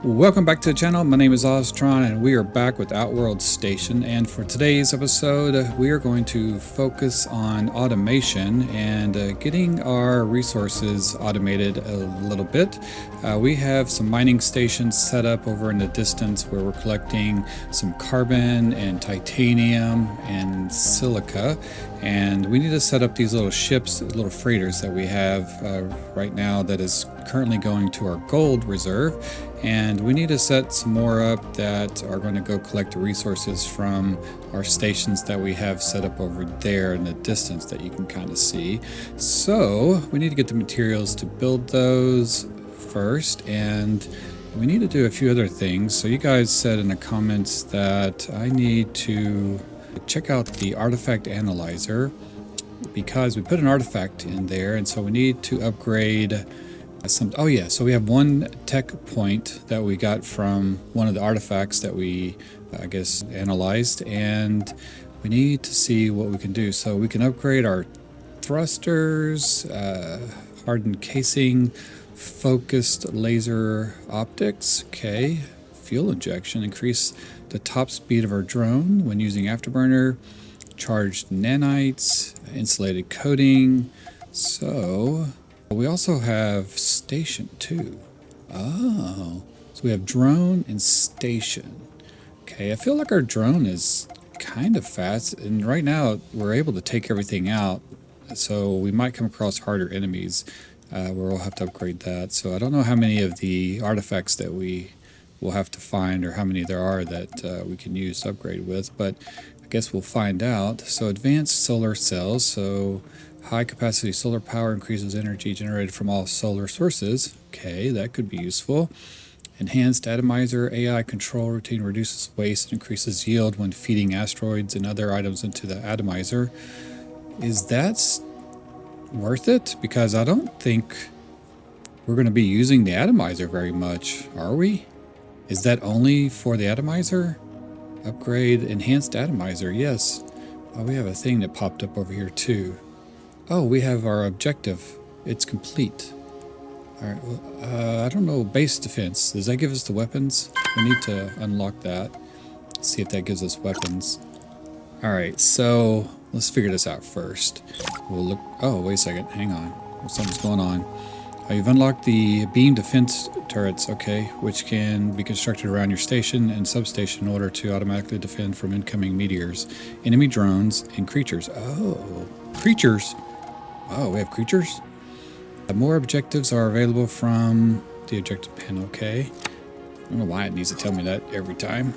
Welcome back to the channel. My name is Oztron and we are back with Outworld Station, and for today's episode we are going to focus on automation and getting our resources automated a little bit. We have some mining stations set up over in the distance where we're collecting some carbon and titanium and silica, and we need to set up these little ships, little freighters that we have right now that is currently going to our gold reserve. And we need to set some more up that are going to go collect the resources from our stations that we have set up over there in the distance that you can kind of see. So we need to get the materials to build those first, and we need to do a few other things. So you guys said in the comments that I need to check out the artifact analyzer because we put an artifact in there, and so we need to upgrade oh yeah, so we have one tech point that we got from one of the artifacts that we, I guess, analyzed, and we need to see what we can do. So we can upgrade our thrusters, hardened casing, focused laser optics, okay, fuel injection, increase the top speed of our drone when using afterburner, charged nanites, insulated coating. So we also have station 2. Oh, so we have drone and station. Okay, I feel like our drone is kind of fast, and right now we're able to take everything out, so we might come across harder enemies where we'll have to upgrade that. So I don't know how many of the artifacts that we will have to find or how many there are that we can use to upgrade with, but I guess we'll find out. So advanced solar cells, so high capacity solar power increases energy generated from all solar sources. Okay, that could be useful. Enhanced atomizer AI control routine reduces waste and increases yield when feeding asteroids and other items into the atomizer. Is that worth it? Because I don't think we're going to be using the atomizer very much, are we? Is that only for the atomizer? Upgrade enhanced atomizer, yes. Oh, we have a thing that popped up over here too. Oh, we have our objective. It's complete. All right, well, I don't know, base defense. Does that give us the weapons? We need to unlock that. See if that gives us weapons. All right, so let's figure this out first. We'll look. Oh, wait a second. Hang on. Something's going on. You've unlocked the beam defense turrets, okay, which can be constructed around your station and substation in order to automatically defend from incoming meteors, enemy drones, and creatures. Oh, creatures. Oh, we have creatures? More objectives are available from the objective panel, okay. I don't know why it needs to tell me that every time.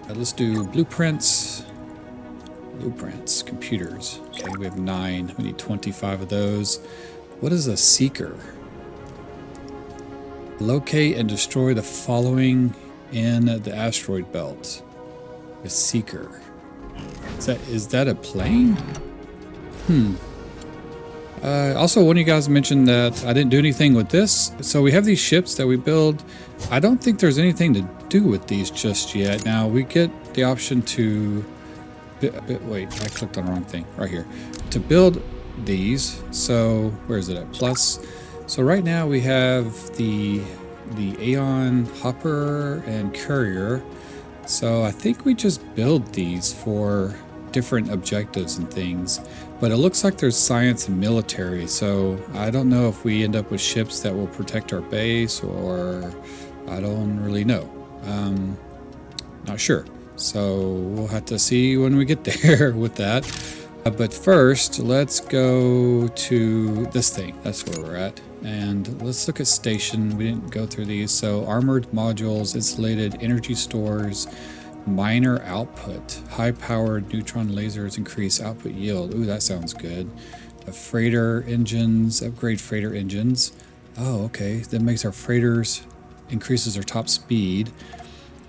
Let's do blueprints. Blueprints, computers. Okay, we have 9. We need 25 of those. What is a seeker? Locate and destroy the following in the asteroid belt. A seeker. Is that a plane? Also, one of you guys mentioned that I didn't do anything with this. So we have these ships that we build. I don't think there's anything to do with these just yet. Now, we get the option to... Wait, I clicked on the wrong thing. Right here. To build these. So, where is it at? Plus. So right now we have the Aeon Hopper and Courier. So I think we just build these for different objectives and things, but it looks like there's science and military, so I don't know if we end up with ships that will protect our base, or I don't really know. Not sure, so we'll have to see when we get there with that. But first, let's go to this thing. That's where we're at. And let's look at station. We didn't go through these. So armored modules, insulated energy stores, miner output, high-powered neutron lasers increase output yield. Ooh, that sounds good. Freighter engines, upgrade freighter engines. Oh, okay. That makes our freighters, increases our top speed.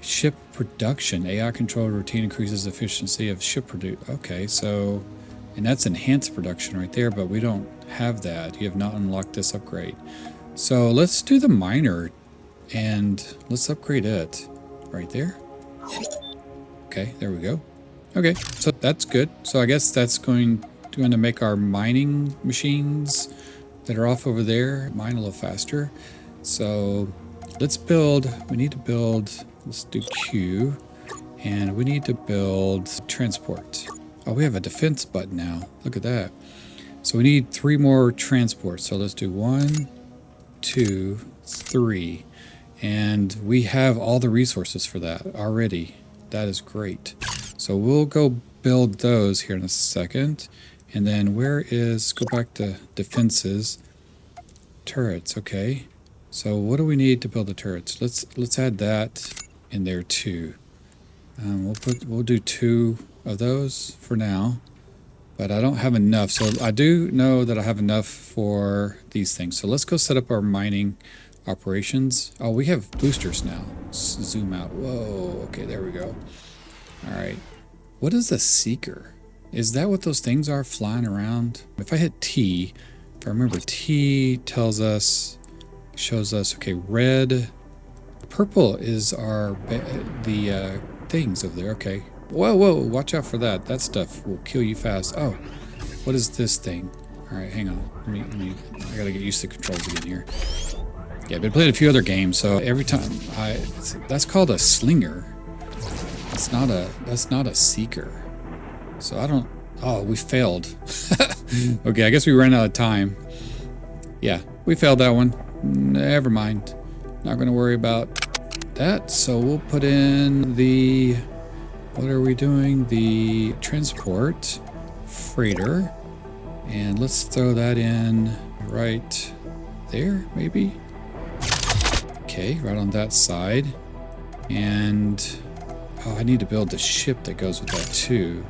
Ship production, AI control routine increases efficiency of ship produce. Okay, so, and that's enhanced production right there, but we don't have that. You have not unlocked this upgrade. So let's do the miner and let's upgrade it right there. Okay, there we go. Okay, so that's good. So I guess that's going to make our mining machines that are off over there mine a little faster. So let's build, we need to build, let's do Q, and we need to build transport. Oh, we have a defense button now. Look at that. So we need 3 more transports. So let's do 1, 2, 3. And we have all the resources for that already. That is great. So we'll go build those here in a second. And then go back to defenses. Turrets, okay. So what do we need to build the turrets? Let's add that in there too. We'll do 2 of those for now. But I don't have enough, so I do know that I have enough for these things. So let's go set up our mining operations. Oh, we have boosters now. Zoom out. Whoa, okay, there we go. All right. What is a seeker? Is that what those things are flying around? If I hit T, if I remember, T shows us, okay, red, purple is the things over there, okay. Whoa, watch out for that. That stuff will kill you fast. Oh, what is this thing? All right, hang on. I gotta get used to controls again here. Yeah, I've been playing a few other games, so every time that's called a slinger. That's not a seeker. So I don't, oh, we failed. Okay, I guess we ran out of time. Yeah, we failed that one. Never mind. Not gonna worry about that. So we'll put in the, what are we doing? The transport freighter. And let's throw that in right there, maybe. Okay, right on that side. And, oh, I need to build the ship that goes with that too.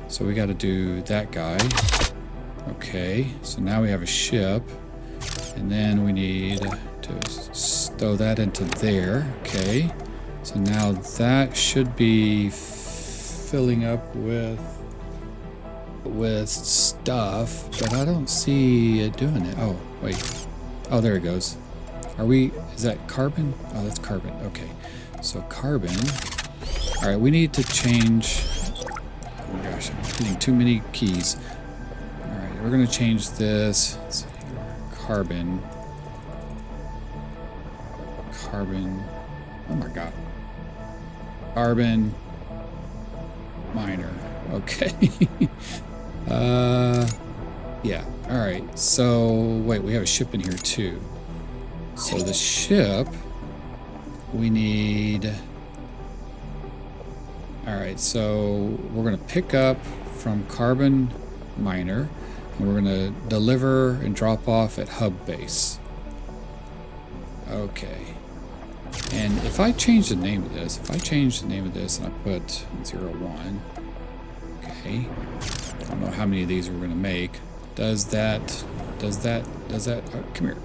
So we got to do that guy. Okay, so now we have a ship. And then we need to throw that into there. Okay, so now that should be filling up with stuff, but I don't see it doing it. Oh, wait. Oh, there it goes. Is that carbon? Oh, that's carbon. Okay. So carbon. All right, we need to change. Oh my gosh, I'm hitting too many keys. All right, we're going to change this. Let's see here. Carbon. Oh my God. Carbon miner. Okay. Yeah. All right. So wait, we have a ship in here too. So the ship, we need. All right. So we're gonna pick up from carbon miner, and we're gonna deliver and drop off at hub base. Okay. And if I change the name of this, and I put 01, okay. I don't know how many of these we're gonna make. Does that, come here.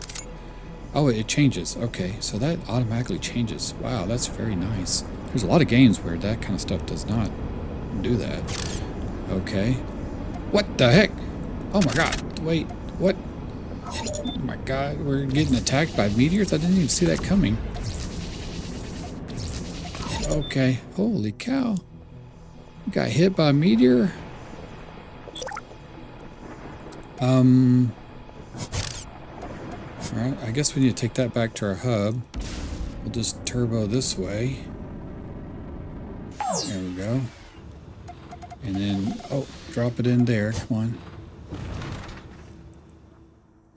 Oh, it changes. Okay, so that automatically changes. Wow, that's very nice. There's a lot of games where that kind of stuff does not do that. Okay. What the heck? Oh my God, wait, what? Oh my God, we're getting attacked by meteors? I didn't even see that coming. Okay, holy cow. We got hit by a meteor. Alright, I guess we need to take that back to our hub. We'll just turbo this way. There we go. And then, oh, drop it in there, come on.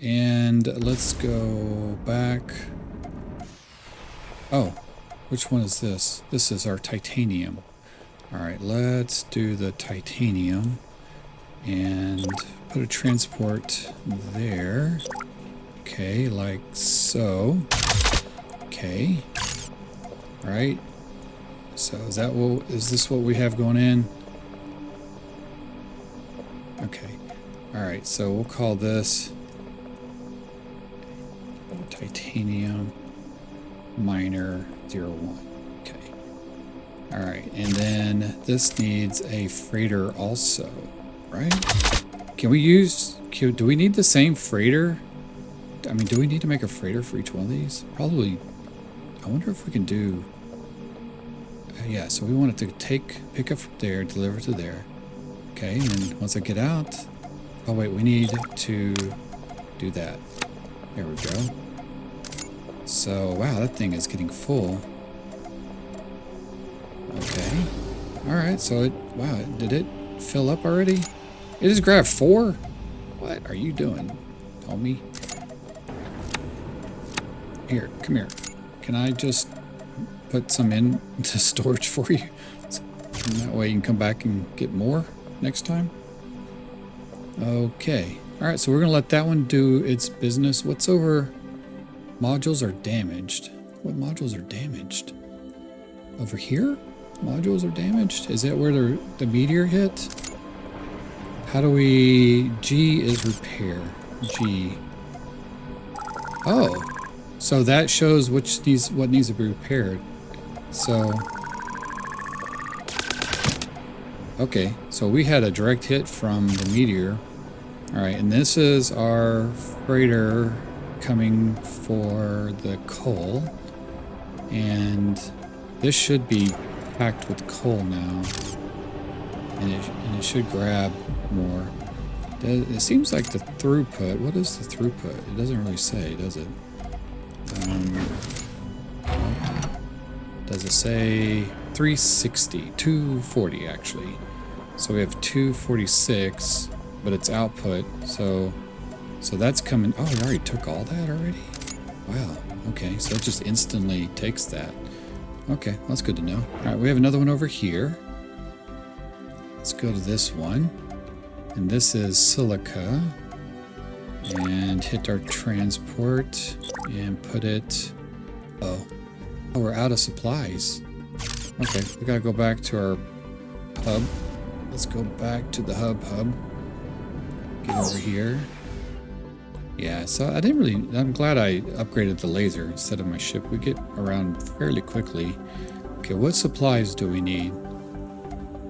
And let's go back. Oh, which one is this? This is our titanium. Alright, let's do the titanium. And put a transport there. Okay, like so. Okay. Right. So is this what we have going in? Okay. Alright, so we'll call this titanium miner 01. Okay. Alright, and then this needs a freighter also, right? Do we need the same freighter? I mean, do we need to make a freighter for each one of these? Probably. I wonder if we can do. Yeah, so we want it to pick up from there, deliver to there. Okay, and then once I get out. Oh, wait, we need to do that. There we go. So, wow, that thing is getting full. Okay. Alright, so wow, did it fill up already? It just grabbed 4? What are you doing, homie? Here, come here. Can I just put some into storage for you? And that way you can come back and get more next time. Okay. Alright, so we're going to let that one do its business. What's over? Modules are damaged. What modules are damaged? Over here? Modules are damaged? Is that where the meteor hit? How do we... G is repair. G. Oh. So that shows what needs to be repaired. So... Okay, so we had a direct hit from the meteor. Alright, and this is our freighter coming for the coal. And this should be packed with coal now. And it should grab more. It seems like the throughput... What is the throughput? It doesn't really say, does it? Does it say 360? 240 actually. So we have 246, but it's output. So that's coming. Oh, it already took all that already? Wow. Okay, so it just instantly takes that. Okay, that's good to know. All right, we have another one over here. Let's go to this one. And this is silica. And hit our transport and put it... Oh, we're out of supplies. Okay, we gotta go back to our hub. Let's go back to the hub. Get over here. Yeah, so I'm glad I upgraded the laser instead of my ship. We get around fairly quickly. Okay, what supplies do we need?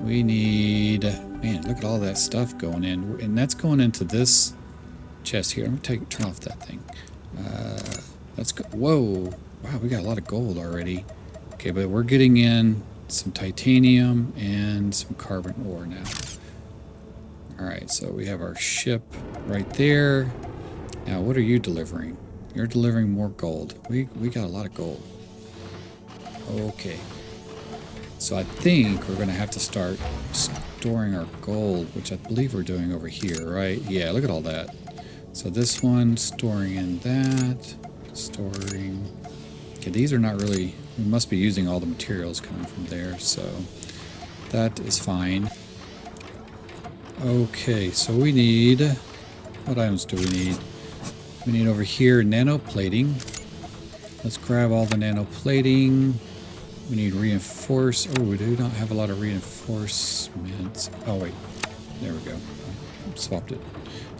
We need... Man, look at all that stuff going in. And that's going into this chest here. I'm gonna turn off that thing. Let's go. Whoa. Wow, we got a lot of gold already. Okay, but we're getting in some titanium and some carbon ore now. Alright, so we have our ship right there. Now, what are you delivering? You're delivering more gold. We got a lot of gold. Okay. So I think we're going to have to start storing our gold, which I believe we're doing over here, right? Yeah, look at all that. So this one, storing in that. Storing... Okay, these are not really... We must be using all the materials coming from there, so that is fine. Okay, so we need... What items do we need? We need over here nanoplating. Let's grab all the nanoplating. We need reinforce... Oh, we do not have a lot of reinforcements. Oh, wait. There we go. I swapped it.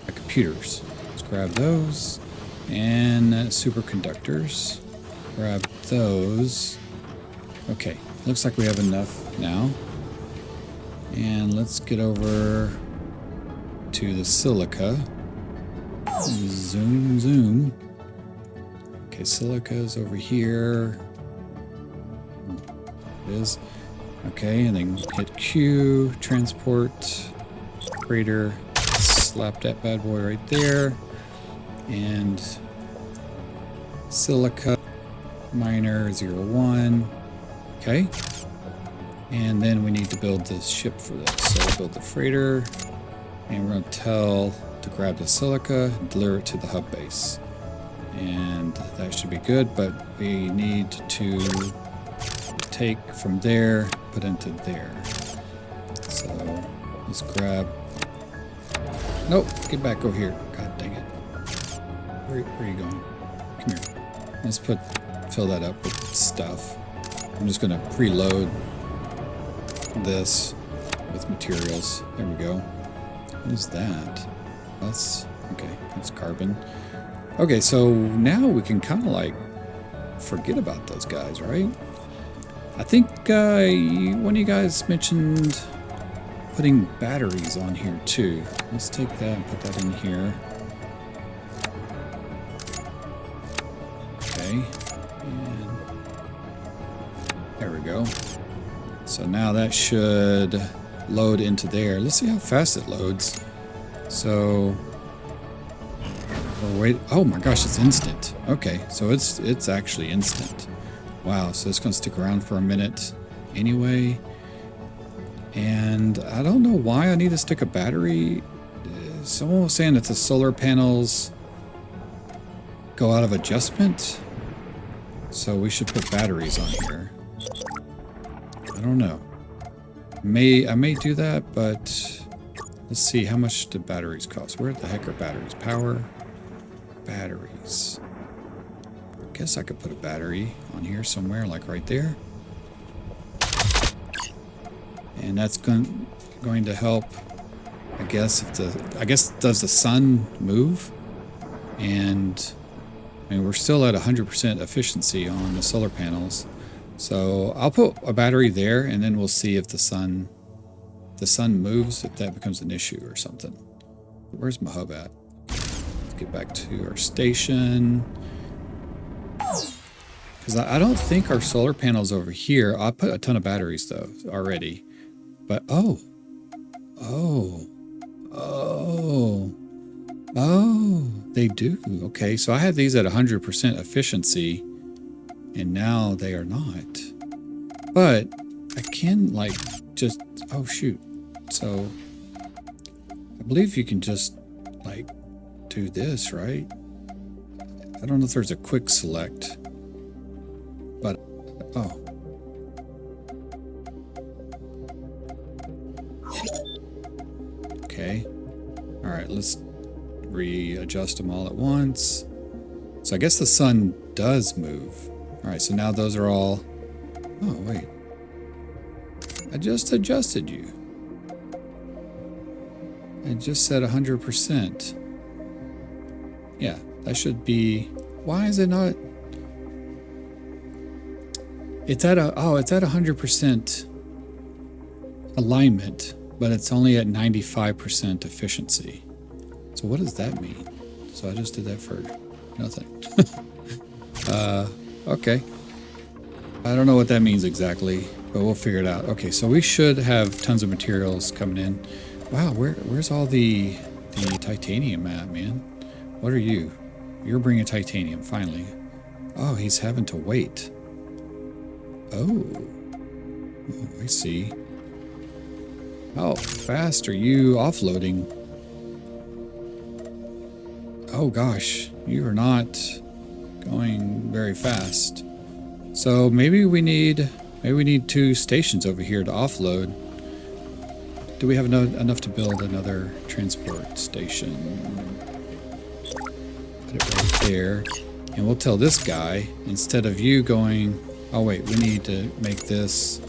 Computers. Let's grab those. And superconductors. Grab those. Okay, looks like we have enough now. And let's get over to the silica. Zoom. Okay, silica is over here. It is. Okay, and then hit Q, transport, freighter, slap that bad boy right there. And silica. Miner 01. Okay. And then we need to build this ship for this. So we'll build the freighter. And we're going to tell to grab the silica and deliver it to the hub base. And that should be good, but we need to take from there, put into there. So let's grab... Nope, get back over here. God dang it. Where are you going? Come here. Let's fill that up with stuff. I'm just going to preload this with materials. There we go. What is that? That's okay. That's carbon. Okay, so now we can kind of like forget about those guys, right? I think one of you guys mentioned putting batteries on here too. Let's take that and put that in here. Okay. And there we go. So now that should load into there. Let's see how fast it loads. So Or wait, oh my gosh, it's instant. Okay, so it's actually instant. Wow, so it's gonna stick around for a minute anyway. And I don't know why I need to stick a battery. Someone was saying that the solar panels go out of adjustment, so we should put batteries on here. I don't know. I may do that, but let's see, how much do batteries cost? Where the heck are batteries? Power, batteries. Guess I could put a battery on here somewhere, like right there. And that's going to help, I guess, does the sun move? And I mean, we're still at 100% efficiency on the solar panels. So I'll put a battery there, and then we'll see if the sun moves, if that becomes an issue or something. Where's my hub at? Let's get back to our station. Because I don't think our solar panels over here. I put a ton of batteries though already. But oh, they do. Okay, so I had these at 100% efficiency, and now they are not. But I can like just, oh shoot. So I believe you can just like do this, right? I don't know if there's a quick select, but oh. Okay. All right, let's readjust them all at once. So I guess the sun does move. All right, so now those are all, oh wait. I just adjusted you. It just said 100%. Yeah, that should be, why is it not? It's at 100% alignment, but it's only at 95% efficiency. So what does that mean? So I just did that for nothing. Okay. I don't know what that means exactly, but we'll figure it out. Okay, so we should have tons of materials coming in. Wow, where's all the titanium at, man? What are you? You're bringing titanium, finally. Oh, he's having to wait. Oh, I see. How fast are you offloading? Oh gosh, you are not going very fast. So maybe we need 2 stations over here to offload. Do we have enough to build another transport station? Put it right there. And we'll tell this guy, instead of you going, oh wait, we need to make this,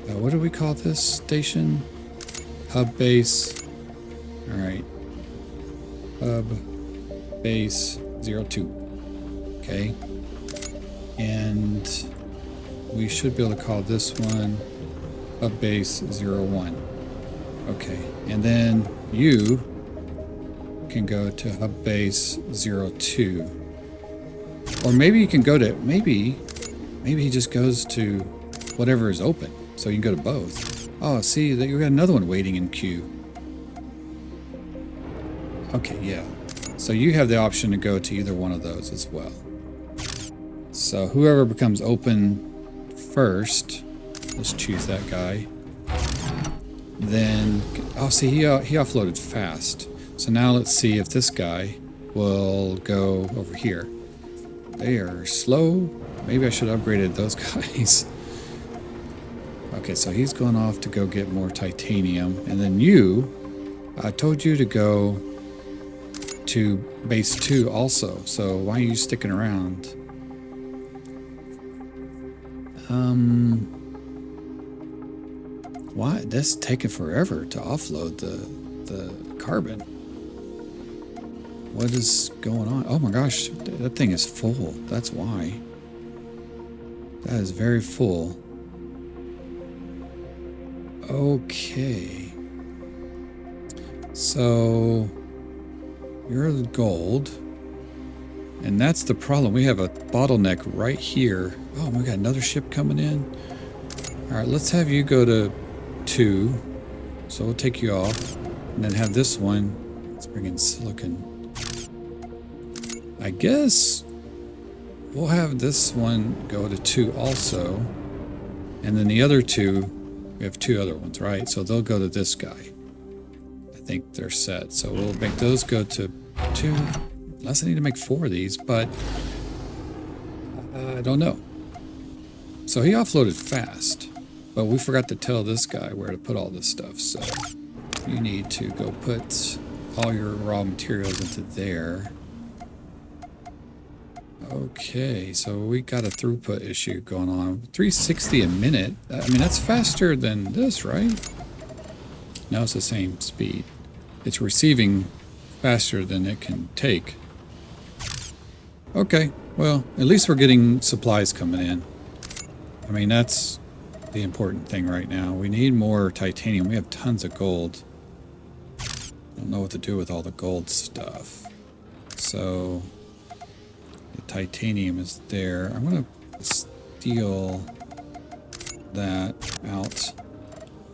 what do we call this station? Hub base. All right. Hub base 02. Okay. And we should be able to call this one Hub base 01. Okay. And then you can go to Hub base 02. Or maybe you can go to, maybe he just goes to whatever is open. So you can go to both. Oh, see, that you got another one waiting in queue. Okay, yeah. So you have the option to go to either one of those as well. So whoever becomes open first, let's choose that guy. Then, oh, see, he offloaded fast. So now let's see if this guy will go over here. They are slow. Maybe I should have upgraded those guys. Okay, so he's going off to go get more titanium. And then you, I told you to go to base 2 also. So why are you sticking around? Why? That's taking forever to offload the carbon. What is going on? Oh my gosh, that thing is full. That's why. That is very full. Okay. So you're the gold. And that's the problem. We have a bottleneck right here. Oh, we got another ship coming in. All right, let's have you go to 2. So we'll take you off. And then have this one. Let's bring in silicon. I guess we'll have this one go to 2 also. And then the other 2, we have 2 other ones, right? So they'll go to this guy. I think they're set. So we'll make those go to 2. Unless I need to make 4 of these, but I don't know. So he offloaded fast, but we forgot to tell this guy where to put all this stuff. So you need to go put all your raw materials into there. Okay, so we got a throughput issue going on. 360 a minute. I mean, that's faster than this, right? No, it's the same speed. It's receiving faster than it can take. Okay, well, at least we're getting supplies coming in. I mean, that's the important thing right now. We need more titanium. We have tons of gold. Don't know what to do with all the gold stuff. So the titanium is there. I'm gonna steal that out.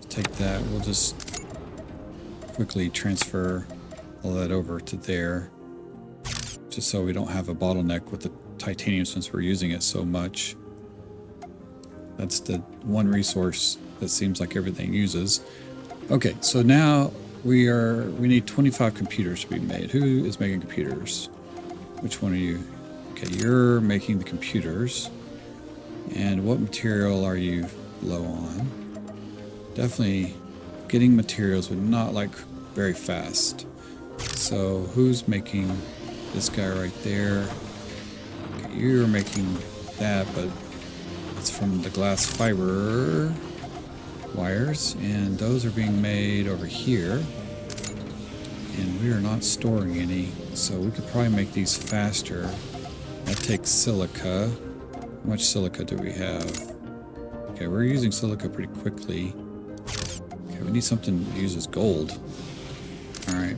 Take that. We'll just quickly transfer all that over to there, just so we don't have a bottleneck with the titanium since we're using it so much. That's the one resource that seems like everything uses. Okay, so now we need 25 computers to be made. Who is making computers? Which one are you? Okay, you're making the computers. And what material are you low on? Definitely getting materials, but not like very fast. So who's making this guy right there? Okay, you're making that, but it's from the glass fiber wires, and those are being made over here. And we are not storing any, so we could probably make these faster. That takes silica. How much silica do we have? Okay, we're using silica pretty quickly. Okay, we need something that uses gold. Alright,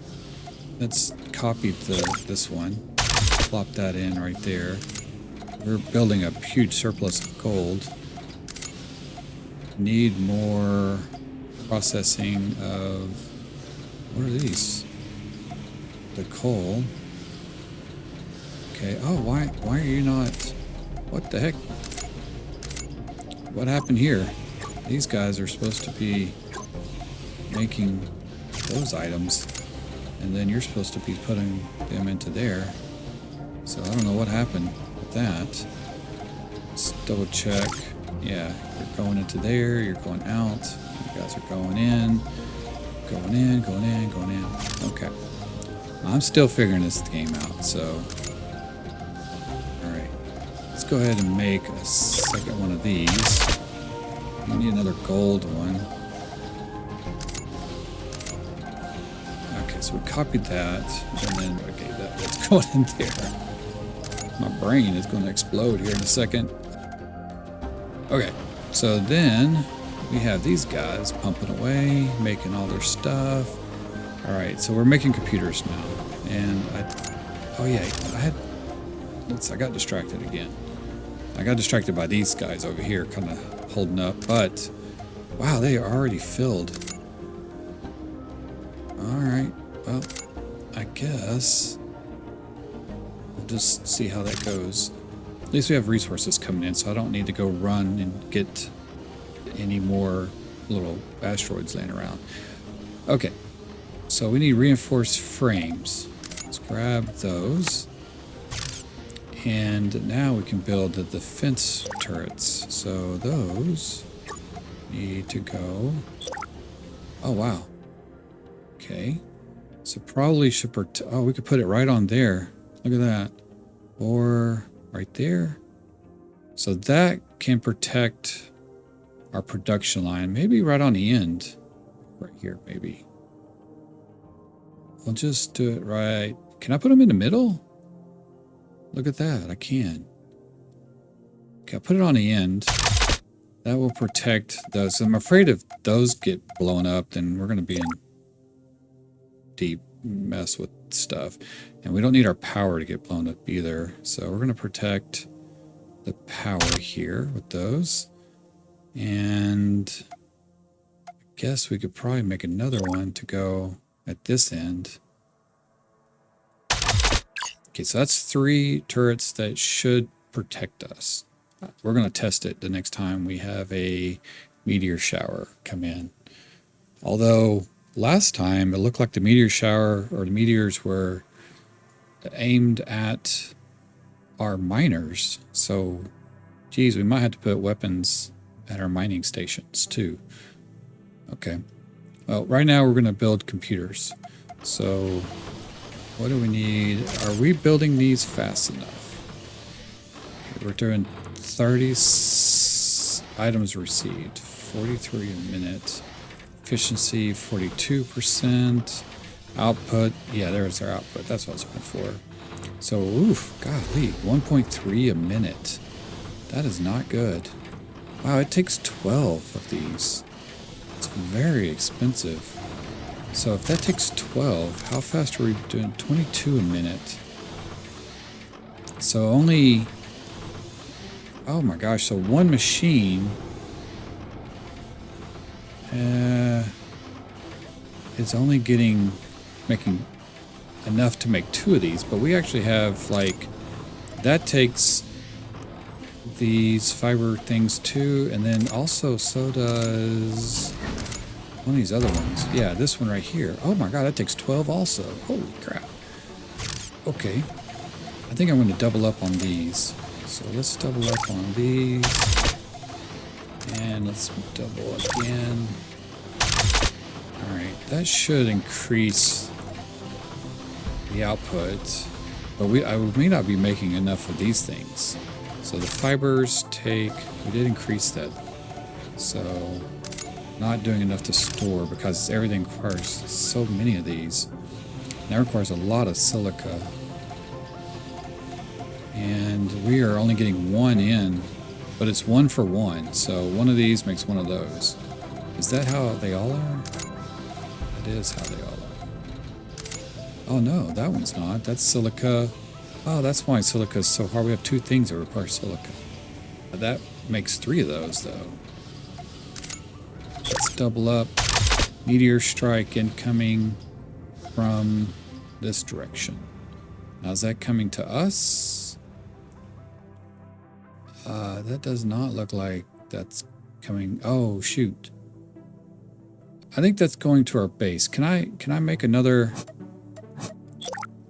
let's copy this one. Plop that in right there. We're building a huge surplus of gold. Need more processing of... What are these? The coal. Okay, oh, why are you not... What the heck? What happened here? These guys are supposed to be making those items, and then you're supposed to be putting them into there. So I don't know what happened with that. Let's double check. Yeah, you're going into there, you're going out. You guys are going in, going in, going in, going in. Okay. I'm still figuring this game out, so... Alright. Let's go ahead and make a second one of these. We need another gold one. Okay, so we copied that, and then, okay, that's going in there. My brain is going to explode here in a second. Okay, so then we have these guys pumping away, making all their stuff. All right, so we're making computers now. And I got distracted again. I got distracted by these guys over here kind of holding up, but wow, they are already filled. All right, well, I guess we'll just see how that goes. At least we have resources coming in, so I don't need to go run and get any more little asteroids laying around. Okay, so we need reinforced frames. Let's grab those. And now we can build the defense turrets. So those need to go... Oh, wow. Okay. So probably should... Oh, we could put it right on there. Look at that. Or... right there. So that can protect our production line. Maybe right on the end. Right here, maybe. We'll just do it right. Can I put them in the middle? Look at that. I can. Okay, I'll put it on the end. That will protect those. I'm afraid if those get blown up, then we're going to be in deep mess with stuff. And we don't need our power to get blown up either. So we're going to protect the power here with those. And I guess we could probably make another one to go at this end. Okay, so that's 3 turrets that should protect us. We're going to test it the next time we have a meteor shower come in. Although last time it looked like the meteor shower or the meteors were aimed at our miners. So, geez, we might have to put weapons at our mining stations too. Okay. Well, right now we're going to build computers. So, what do we need? Are we building these fast enough? Okay, we're doing 30 items received, 43 a minute. Efficiency, 42%. Output, yeah, there's our output. That's what I was looking for. So, oof, golly, 1.3 a minute. That is not good. Wow, it takes 12 of these. It's very expensive. So if that takes 12, how fast are we doing? 22 a minute. So only, oh my gosh, so one machine is only making enough to make 2 of these, but we actually have like, that takes these fiber things too, and then also so does one of these other ones. Yeah, this one right here. Oh my god, that takes 12 also. Holy crap. Okay. I think I'm going to double up on these. So let's double up on these. And let's double again. Alright, that should increase the output. But I may not be making enough of these things. So the fibers take, we did increase that. So not doing enough to store because everything requires so many of these. And that requires a lot of silica. And we are only getting 1 in, but it's 1 for 1. So one of these makes 1 of those. Is that how they all are? That is how they all are. Oh no, that one's not. That's silica. Oh, that's why silica is so hard. We have 2 things that require silica. That makes 3 of those, though. Let's double up. Meteor strike incoming from this direction. Now, is that coming to us? That does not look like that's coming. Oh, shoot. I think that's going to our base. Can I make another...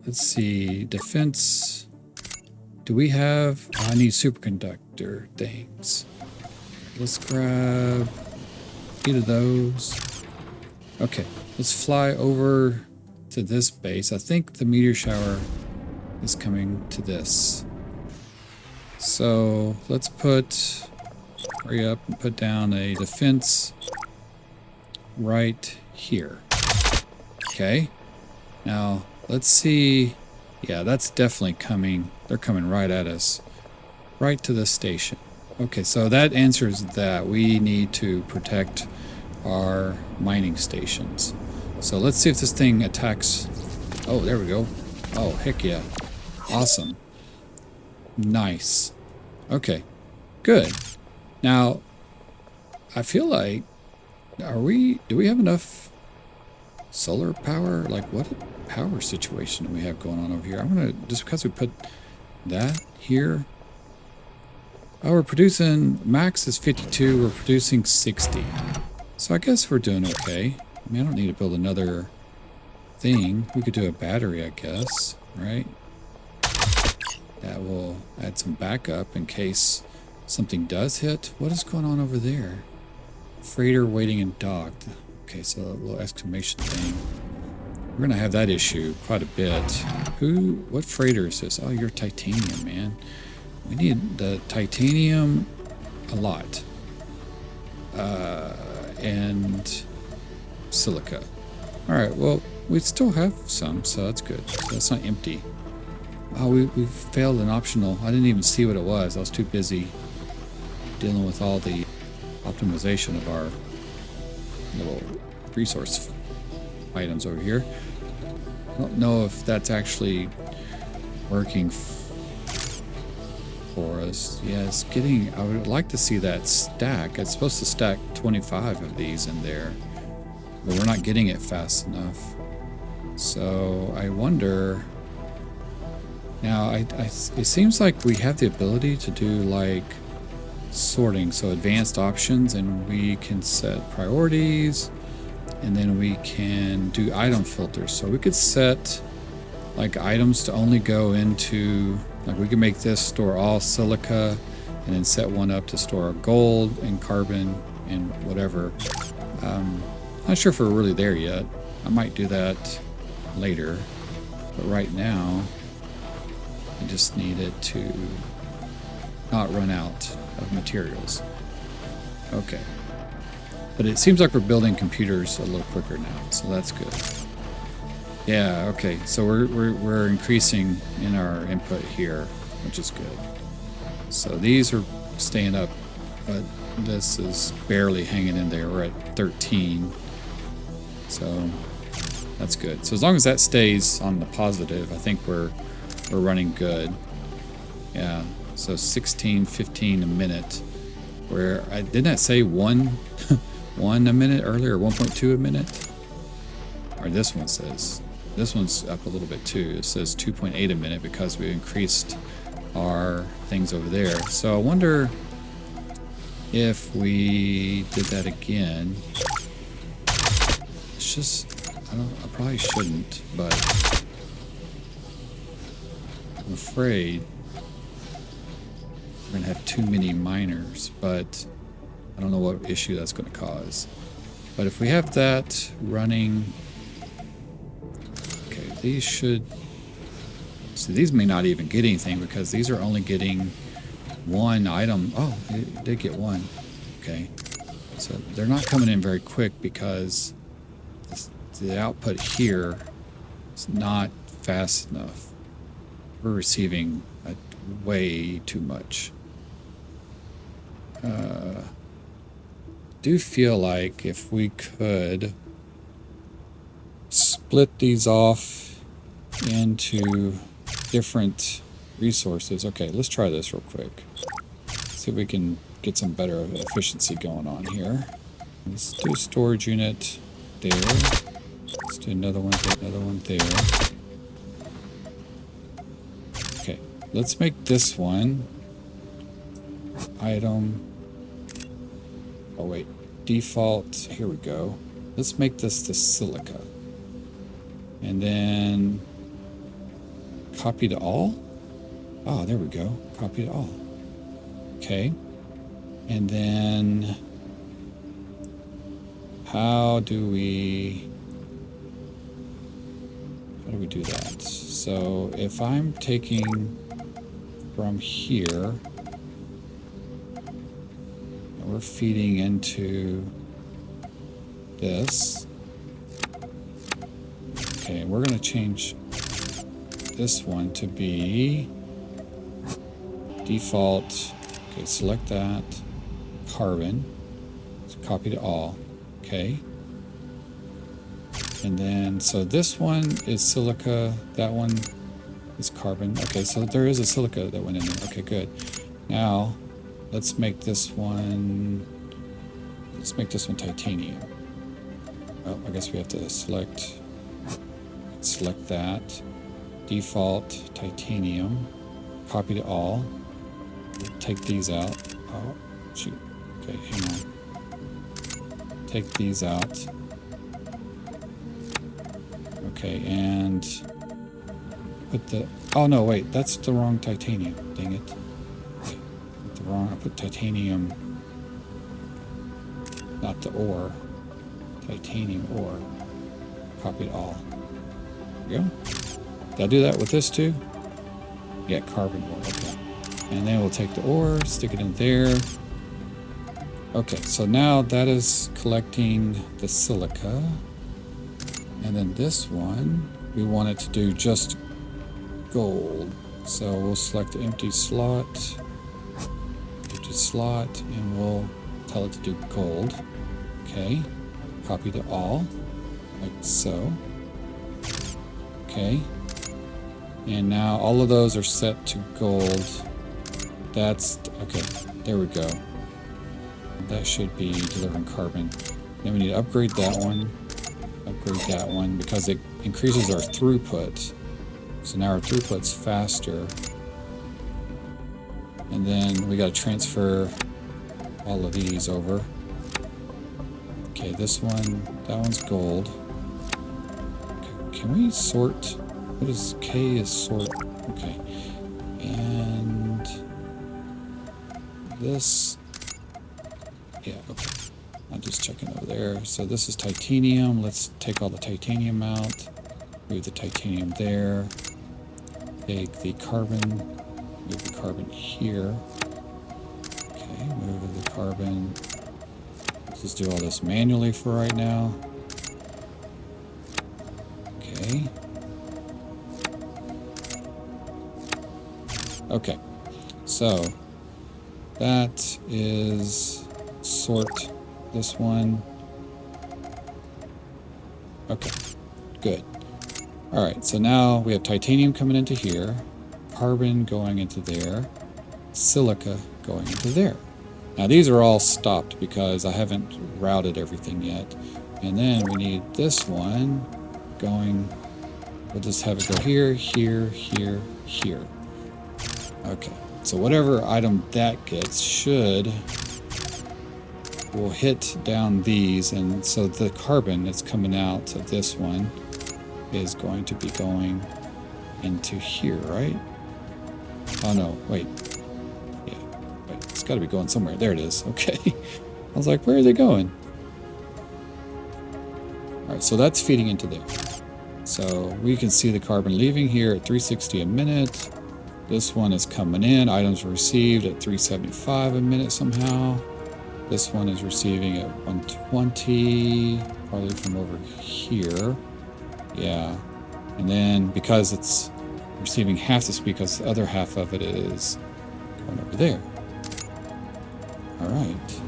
Let's see, defense. Do we have... I need superconductor things. Let's grab 8 of those. Okay, let's fly over to this base. I think the meteor shower is coming to this. So let's hurry up and put down a defense right here. Okay, now let's see. Yeah, that's definitely coming. They're coming right at us. Right to the station. Okay, so that answers that. We need to protect our mining stations. So let's see if this thing attacks. Oh, there we go. Oh, heck yeah. Awesome. Nice. Okay, good. Now, I feel like, do we have enough solar power? Like, what power situation do we have going on over here? I'm gonna, just because we put that here. Oh, we're producing, max is 52, we're producing 60. So I guess we're doing okay. I mean, I don't need to build another thing. We could do a battery, I guess, right? That will add some backup in case something does hit. What is going on over there? Freighter waiting and docked. Okay, so a little exclamation thing. We're gonna have that issue quite a bit. What freighter is this? Oh, you're titanium, man. We need the titanium a lot. And silica. Alright, well, we still have some, so that's good. So that's not empty. Oh, we failed an optional. I didn't even see what it was. I was too busy dealing with all the optimization of our little resource items over here. I don't know if that's actually working for us. Yeah, it's getting... I would like to see that stack. It's supposed to stack 25 of these in there, but we're not getting it fast enough. So I wonder... Now, it seems like we have the ability to do like sorting, so advanced options, and we can set priorities, and then we can do item filters. So we could set like items to only go into, like we can make this store all silica, and then set one up to store gold and carbon and whatever. Not sure if we're really there yet. I might do that later, but right now I just need it to not run out of materials. Okay. But it seems like we're building computers a little quicker now, so that's good. Yeah, okay. So we're increasing in our input here, which is good. So these are staying up, but this is barely hanging in there. We're at 13. So that's good. So as long as that stays on the positive, I think we're running good. Yeah. So 16, 15 a minute. Where didn't I say one a minute earlier, 1.2 a minute? Or this one says. This one's up a little bit too. It says 2.8 a minute because we increased our things over there. So I wonder if we did that again. It's just, I probably shouldn't, but I'm afraid we're gonna have too many miners, but I don't know what issue that's gonna cause. But if we have that running, okay, these should, so these may not even get anything because these are only getting one item. Oh, it did get one. Okay. So they're not coming in very quick because the output here is not fast enough. We're receiving way too much. Do feel like if we could split these off into different resources. Okay, let's try this real quick. See if we can get some better efficiency going on here. Let's do a storage unit there. Let's do another one there. Okay, let's make this one item. Oh wait, default, here we go. Let's make this the silica. And then copy to all. Oh, there we go. Copy to all. Okay. And then how do we do that? So if I'm taking from here, and we're feeding into this. Okay, we're going to change this one to be default. Okay, select that. Carbon. Let's copy to all. Okay. And then, so this one is silica. That one is carbon. Okay, so there is a silica that went in there. Okay, good. Now, let's make this one. Let's make this one titanium. Oh, I guess we have to select that. Default titanium. Copy to all. Take these out. Oh, shoot. Okay, hang on. Take these out. Okay, and put the. Oh no, wait, that's the wrong titanium. Dang it. Okay, I put titanium, not the ore. Titanium ore. Copy to all. There we go. Did I do that with this too? Yeah, carbon ore. Okay. And then we'll take the ore, stick it in there. Okay, so now that is collecting the silica. And then this one, we want it to do just gold. So we'll select the empty slot, and we'll tell it to do gold. Okay, copy to all, like so. Okay, and now all of those are set to gold. That's, okay, there we go. That should be delivering carbon. Then we need to upgrade that one because it increases our throughput. So now our throughput's faster. And then we got to transfer all of these over. Okay, this one, that one's gold. Okay, can we sort? What is K is sort? Okay. And this, yeah, okay. I'm just checking over there. So this is titanium. Let's take all the titanium out. Move the titanium there. Take the carbon. Move the carbon here. Okay, move the carbon. Let's just do all this manually for right now. Okay. Okay. So that is sort this one. Okay. Good. All right. So now we have titanium coming into here. Carbon going into there, silica going into there. Now these are all stopped because I haven't routed everything yet. And then we need this one going, we'll just have it go here, here, here, here. Okay, so whatever item that gets will hit down these, and so the carbon that's coming out of this one is going to be going into here, right? Oh no, wait. Yeah, wait, it's got to be going somewhere. There it is. Okay. I was like, where are they going? All right, so that's feeding into there. So we can see the carbon leaving here at 360 a minute. This one is coming in. Items received at 375 a minute somehow. This one is receiving at 120, probably from over here. Yeah. And then because it's receiving half the speed, because the other half of it is going over there. All right.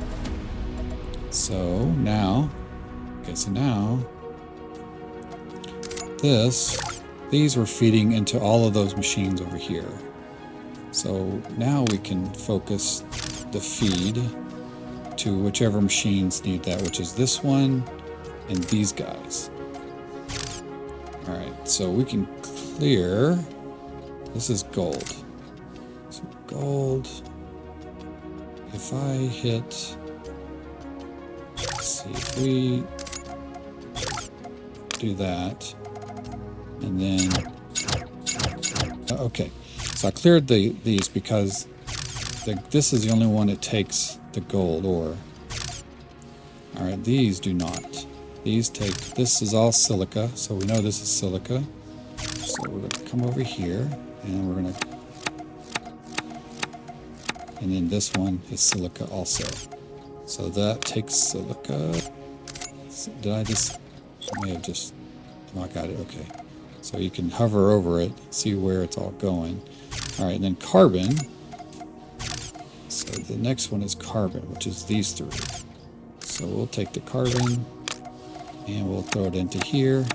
So now, okay, so now these were feeding into all of those machines over here. So now we can focus the feed to whichever machines need that, which is this one and these guys. All right, so we can clear. This is gold. So gold. If I hit, let's see, if we do that, and then, okay. So I cleared these because this is the only one that takes the gold ore. All right, these do not. These take, this is all silica, so we know this is silica. So we're going to come over here, and we're going to, and then this one is silica also. So that takes silica. Did I may have just, oh, I got it, okay. So you can hover over it, see where it's all going. All right, and then carbon. So the next one is carbon, which is these three. So we'll take the carbon and we'll throw it into here.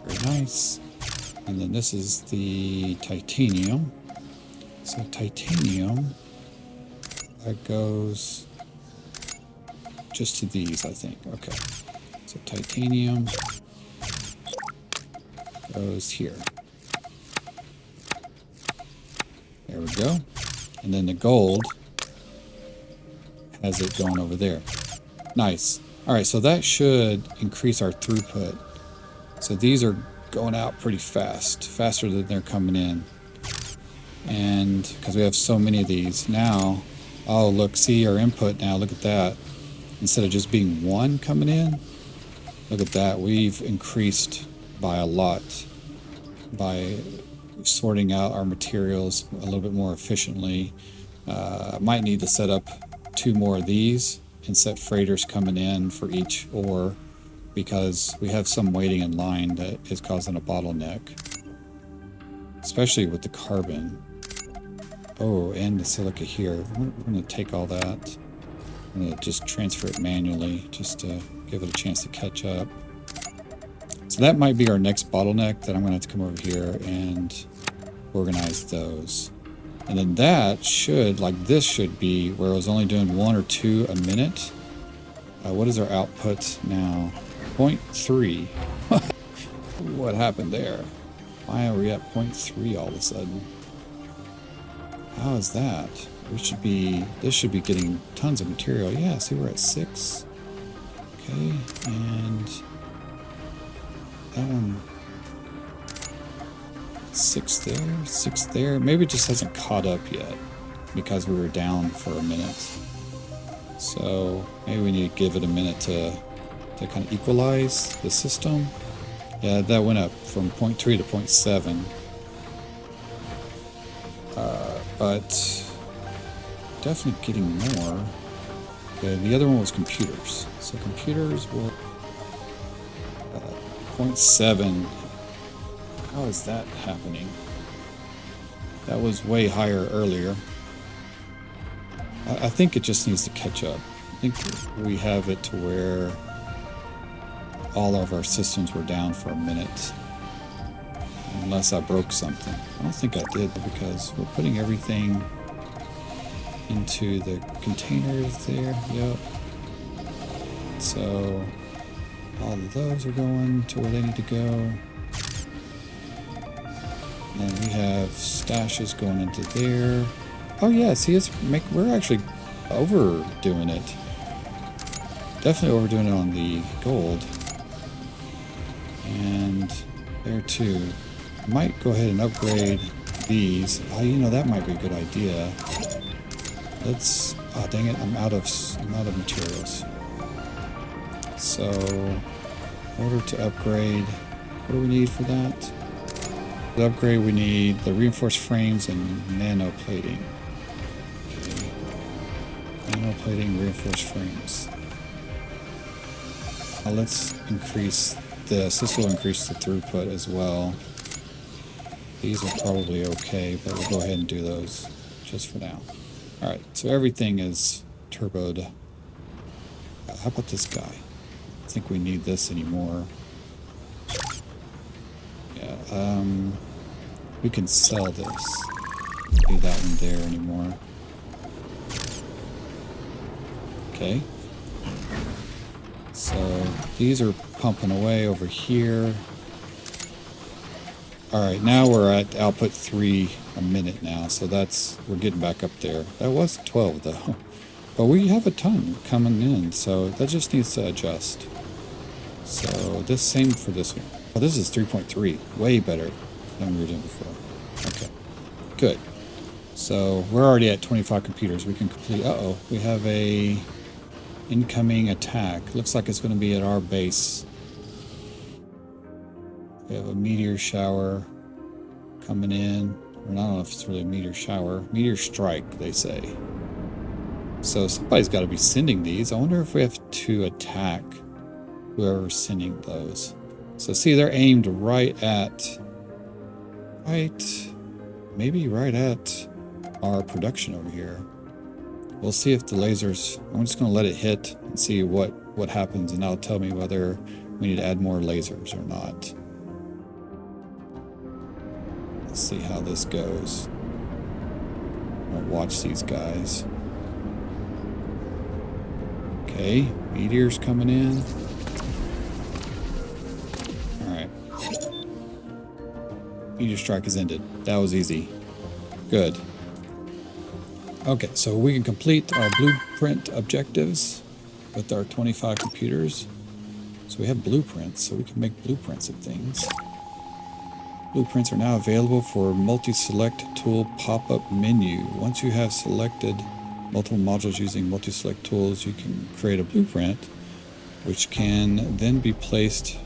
Very nice. And then this is the titanium. So titanium, that goes just to these, I think. Okay. So titanium goes here. There we go. And then the gold has it going over there. Nice. All right, so that should increase our throughput. So these are going out pretty fast, faster than they're coming in. And because we have so many of these now, oh, look, see our input now, look at that. Instead of just being one coming in, look at that. We've increased by a lot by sorting out our materials a little bit more efficiently. I might need to set up 2 more of these and set freighters coming in for each ore, because we have some waiting in line that is causing a bottleneck, especially with the carbon. Oh, and the silica here. I'm going to take all that. I'm going to just transfer it manually just to give it a chance to catch up. So that might be our next bottleneck that I'm going to have to come over here and organize those. And then that should, like this should be where I was only doing 1 or 2 a minute. What is our output now? 0.3. What happened there? Why are we at 0.3 all of a sudden? How is that? This should be getting tons of material. Yeah, see, we're at 6. Okay, and that one, 6 there, 6 there. Maybe it just hasn't caught up yet because we were down for a minute. So maybe we need to give it a minute to kind of equalize the system. Yeah, that went up from 0.3 to 0.7. But definitely getting more. Okay, the other one was computers. So computers were 0.7. How is that happening? That was way higher earlier. I think it just needs to catch up. I think we have it to where all of our systems were down for a minute. Unless I broke something. I don't think I did because we're putting everything into the containers there. Yep. So all of those are going to where they need to go. And we have stashes going into there. Oh yeah, see, we're actually overdoing it. Definitely overdoing it on the gold. And there too. Might go ahead and upgrade these. Oh, you know, that might be a good idea. Let's. Oh, dang it! I'm out of materials. So, in order to upgrade, what do we need for that? To upgrade, we need the reinforced frames and nano plating. Okay. Nano plating, reinforced frames. Now let's increase this. This will increase the throughput as well. These are probably okay, but we'll go ahead and do those just for now. Alright, so everything is turboed. How about this guy? I think we need this anymore. Yeah, we can sell this. Leave that one there anymore. Okay. So these are pumping away over here. Alright, now we're at output 3 a minute now, so we're getting back up there. That was 12 though. But we have a ton coming in, so that just needs to adjust. So this same for this one. Oh, this is 3.3, way better than we were doing before. Okay, good. So we're already at 25 computers. We can complete, we have a incoming attack. Looks like it's going to be at our base. We have a meteor shower coming in. Or I don't know if it's really a meteor shower. Meteor strike, they say. So somebody's got to be sending these. I wonder if we have to attack whoever's sending those. So see, they're aimed right at our production over here. We'll see if the lasers, I'm just going to let it hit and see what happens, and that'll tell me whether we need to add more lasers or not. Let's see how this goes. I'll watch these guys. Okay, meteors coming in. Alright. Meteor strike is ended. That was easy. Good. Okay, so we can complete our blueprint objectives with our 25 computers. So we have blueprints, so we can make blueprints of things. Blueprints are now available for multi-select tool pop-up menu. Once you have selected multiple modules using multi-select tools, you can create a blueprint, which can then be placed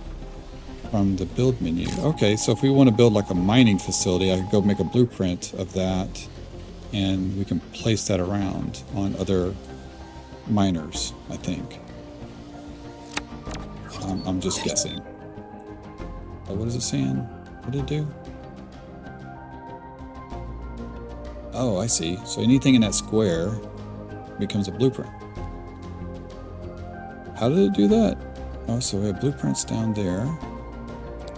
from the build menu. Okay, so if we want to build like a mining facility, I could go make a blueprint of that, and we can place that around on other miners, I think. I'm just guessing. Oh, what is it saying? What did it do? Oh, I see. So anything in that square becomes a blueprint. How did it do that? Oh, so we have blueprints down there.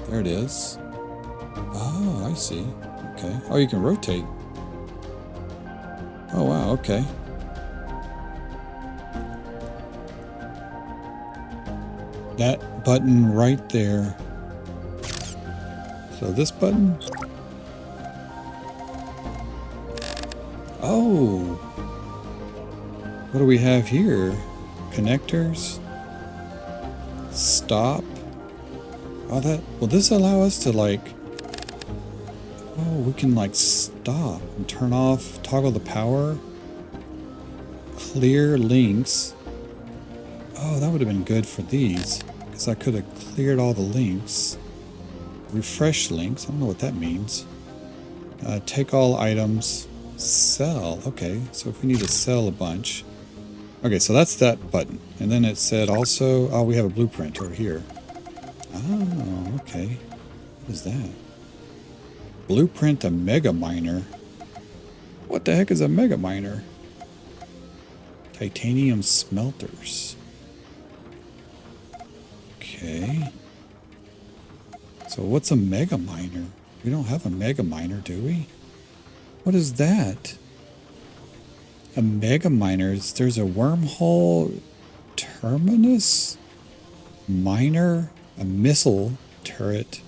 There it is. Oh, I see. Okay. Oh, you can rotate. Oh, wow. Okay. That button right there. So this button? Oh! What do we have here? Connectors? Stop? Oh, will this allow us to like... Oh, we can like stop and turn off, toggle the power. Clear links. Oh, that would have been good for these, because I could have cleared all the links. Refresh links, I don't know what that means. Take all items. Sell, okay, so if we need to sell a bunch. Okay, so that's that button. And then it said also, oh, we have a blueprint over here. Oh, okay. What is that? Blueprint a mega miner. What the heck is a mega miner? Titanium smelters. Okay. So what's a mega miner? We don't have a mega miner, do we? What is that? A mega miner. There's a wormhole terminus, miner, a missile turret,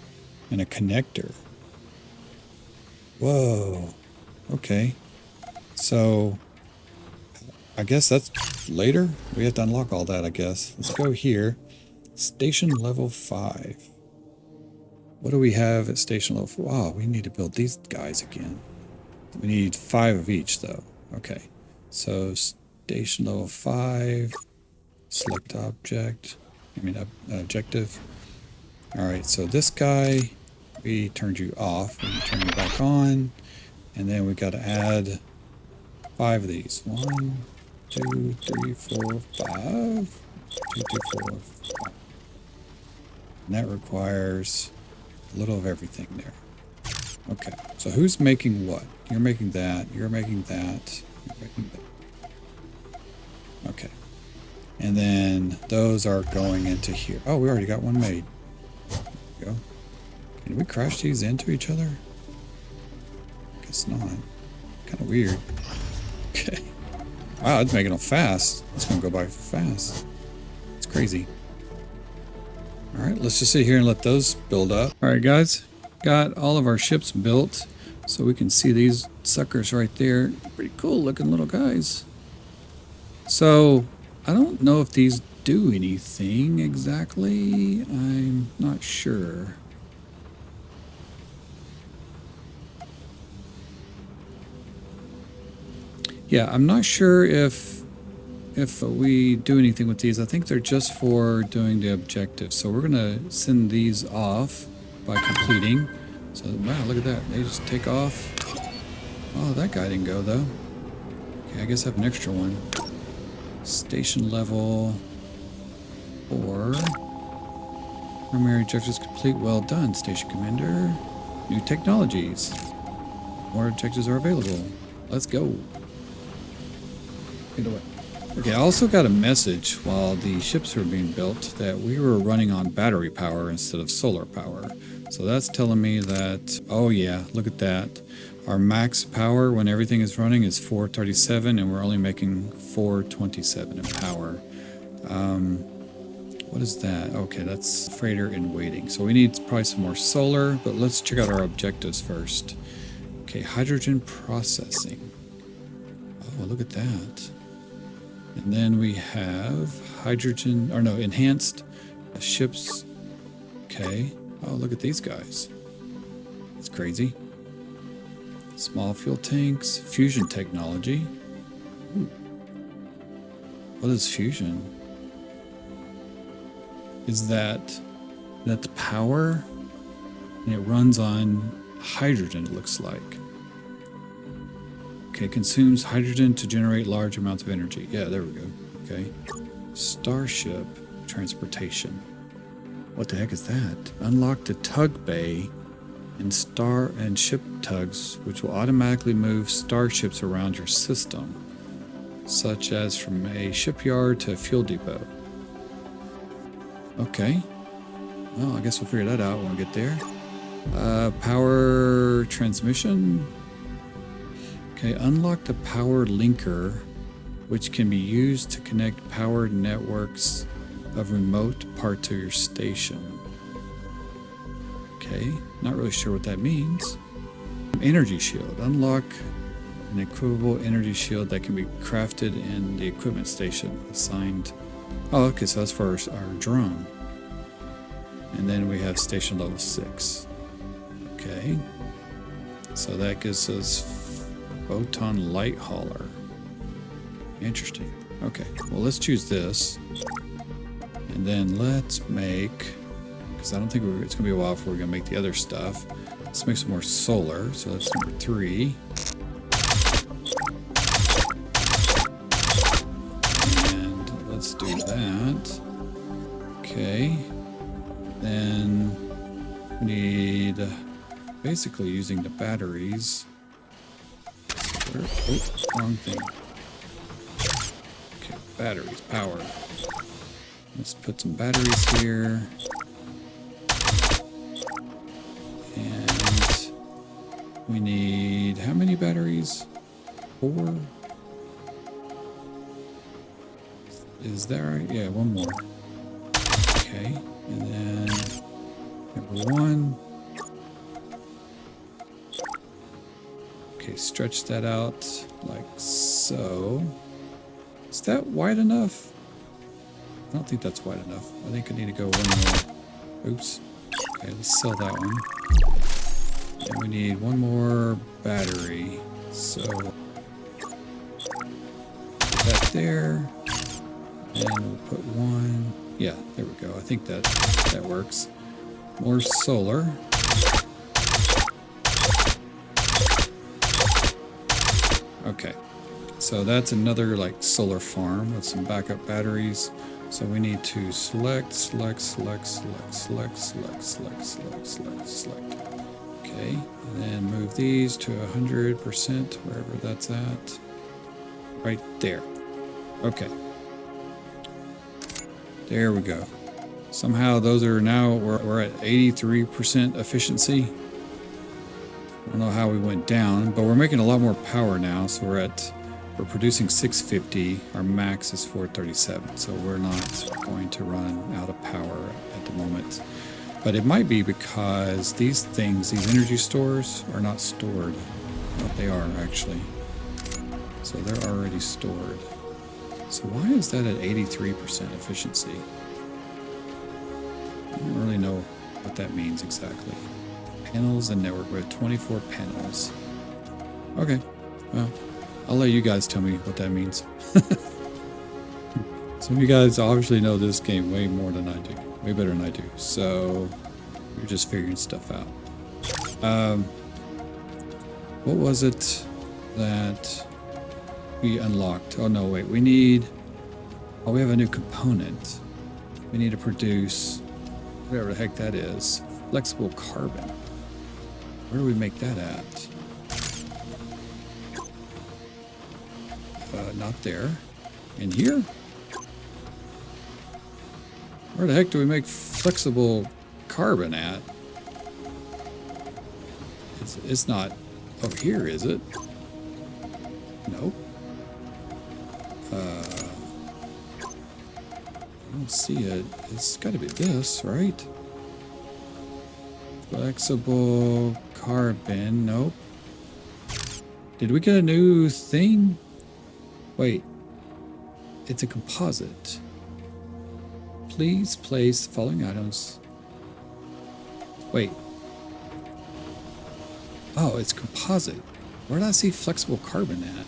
and a connector. Whoa. Okay. So I guess that's later. We have to unlock all that, I guess. Let's go here. Station level 5. What do we have at station level 4? Oh, we need to build these guys again. We need 5 of each, though. Okay. So, station level 5. Select object. Objective. Alright, so this guy, we turned you off. We turn you back on. And then we got to add 5 of these. 1, 2, 3, 4, 5. 2, 3, 4, 5. And that requires a little of everything there. Okay, so who's making what? You're making that, you're making that, you're making that. Okay. And then those are going into here. Oh, we already got one made. There we go. Can we crash these into each other? Guess not. Kind of weird. Okay. Wow, it's making them fast. It's going to go by fast. It's crazy. Alright, let's just sit here and let those build up. Alright guys, got all of our ships built. So we can see these suckers right there. Pretty cool looking little guys. So, I don't know if these do anything exactly. I'm not sure. Yeah, I'm not sure if we do anything with these. I think they're just for doing the objective. So we're gonna send these off by completing. So wow, look at that. They just take off. Oh, that guy didn't go though. Okay, I guess I have an extra one. Station level 4. Primary objectives complete. Well done, Station Commander. New technologies. More objectives are available. Let's go. Get away. Okay, I also got a message while the ships were being built that we were running on battery power instead of solar power. So that's telling me that, oh yeah, look at that. Our max power when everything is running is 437 and we're only making 427 in power. What is that? Okay, that's freighter in waiting. So we need probably some more solar, but let's check out our objectives first. Okay, hydrogen processing. Oh, look at that. And then we have hydrogen, or no, enhanced ships. Okay. Oh, look at these guys. That's crazy. Small fuel tanks, fusion technology. Ooh. What is fusion? Is that's power? And it runs on hydrogen, it looks like. Okay, consumes hydrogen to generate large amounts of energy. Yeah, there we go. Okay. Starship transportation. What the heck is that? Unlock the tug bay and ship tugs, which will automatically move starships around your system, such as from a shipyard to a fuel depot. Okay. Well, I guess we'll figure that out when we get there. Power transmission. Okay, unlock the power linker, which can be used to connect powered networks of remote parts of your station. Okay, not really sure what that means. Energy shield. Unlock an equipable energy shield that can be crafted in the equipment station assigned. Oh, okay, so that's for our drone. And then we have station level 6. Okay. So that gives us photon light hauler. Interesting. Okay, well, let's choose this. And then let's make, because I don't think it's going to be a while before we're going to make the other stuff. Let's make some more solar. So that's number 3. And let's do that. Okay. Then we need basically using the batteries. Oh, wrong thing. Okay, batteries, power. Let's put some batteries here. And we need how many batteries? 4? Is that right? Yeah, one more. Okay, and then number 1. Okay, stretch that out like so. Is that wide enough? I don't think that's wide enough. I think I need to go one more. Oops. Okay, let's sell that one. And we need one more battery. So put that there. And we'll put one. Yeah, there we go. I think that works. More solar. Okay. So that's another like solar farm with some backup batteries. So we need to select. Okay, and then move these to 100%, wherever that's at. Right there. Okay. There we go. Somehow those are now, we're at 83% efficiency. I don't know how we went down, but we're making a lot more power now. So we're producing 650. Our max is 437. So we're not going to run out of power at the moment. But it might be because these things, these energy stores, are not stored. Well, they are actually. So they're already stored. So why is that at 83% efficiency? I don't really know what that means exactly. Panels and network. We have 24 panels. Okay. Well, I'll let you guys tell me what that means. Some of you guys obviously know this game way more than I do. Way better than I do. So you're just figuring stuff out. What was it that we unlocked? Oh no, wait. We have a new component. We need to produce whatever the heck that is. Flexible carbon. Where do we make that at? Not there. In here? Where the heck do we make flexible carbon at? It's not over here, is it? Nope. I don't see it. It's got to be this, right? Flexible carbon. Nope. Did we get a new thing? Wait. It's a composite. Please place the following items. Wait. Oh, it's composite. Where did I see flexible carbon at?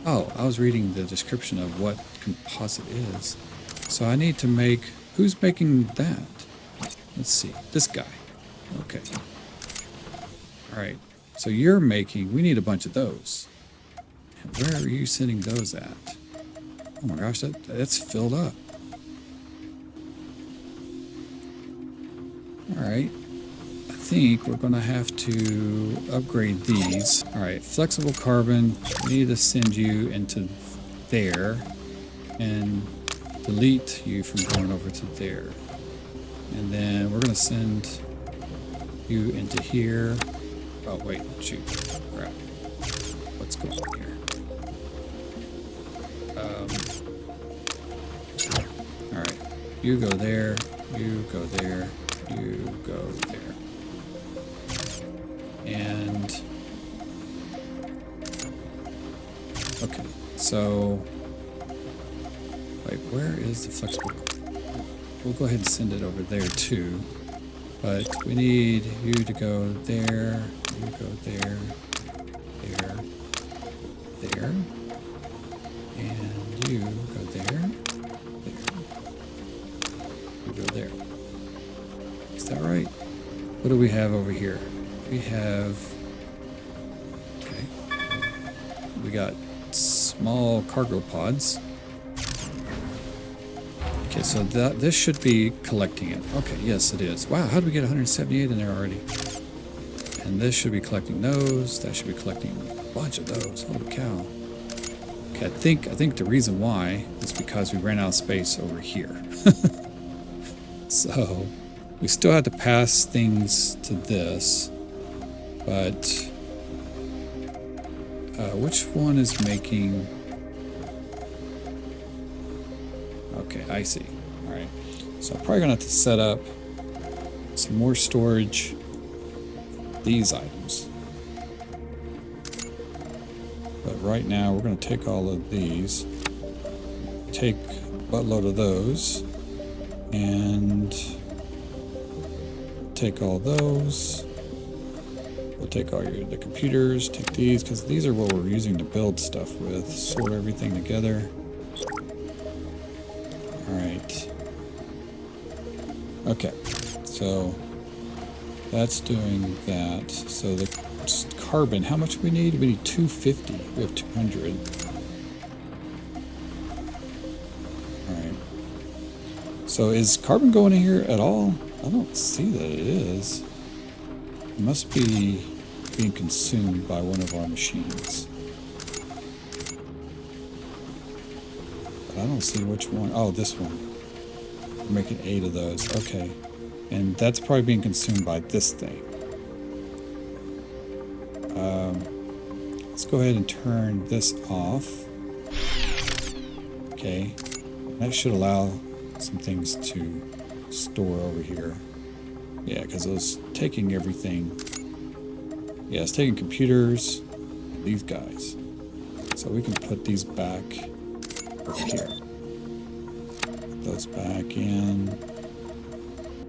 Oh, I was reading the description of what composite is. So I need to make... Who's making that? Let's see. This guy. Okay. Alright. So you're making... We need a bunch of those. Where are you sending those at? Oh my gosh, that's filled up. Alright. I think we're going to have to upgrade these. Alright, flexible carbon. We need to send you into there and delete you from going over to there. And then we're going to send you into here. Oh, wait, shoot. Crap. What's going on here? Alright, you go there, you go there, you go there. And okay, so wait, where is the flexible? We'll go ahead and send it over there too. But we need you to go there, you go there, there, there, and you go there, there, you go there. Is that right? What do we have over here? We have, okay, we got small cargo pods. Okay, so this should be collecting it. Okay, yes it is. Wow, how did we get 178 in there already? And this should be collecting those. That should be collecting a bunch of those. Holy cow. Okay, I think the reason why is because we ran out of space over here. So we still have to pass things to this, but which one is making? Okay, I see. All right, so I'm probably gonna have to set up some more storage. These items, but right now we're gonna take all of these, take a buttload of those, and take all those. We'll take all the computers, take these, because these are what we're using to build stuff with. Sort everything together. Alright. Okay, so that's doing that. So the carbon, how much we need? We need 250. We have 200. Alright. So is carbon going in here at all? I don't see that it is. It must be being consumed by one of our machines. But I don't see which one. Oh, this one. We're making 8 of those. Okay. And that's probably being consumed by this thing. Let's go ahead and turn this off. Okay. That should allow some things to store over here. Yeah, because it was taking everything. Yeah, it's taking computers, these guys. So we can put these back over here. Put those back in.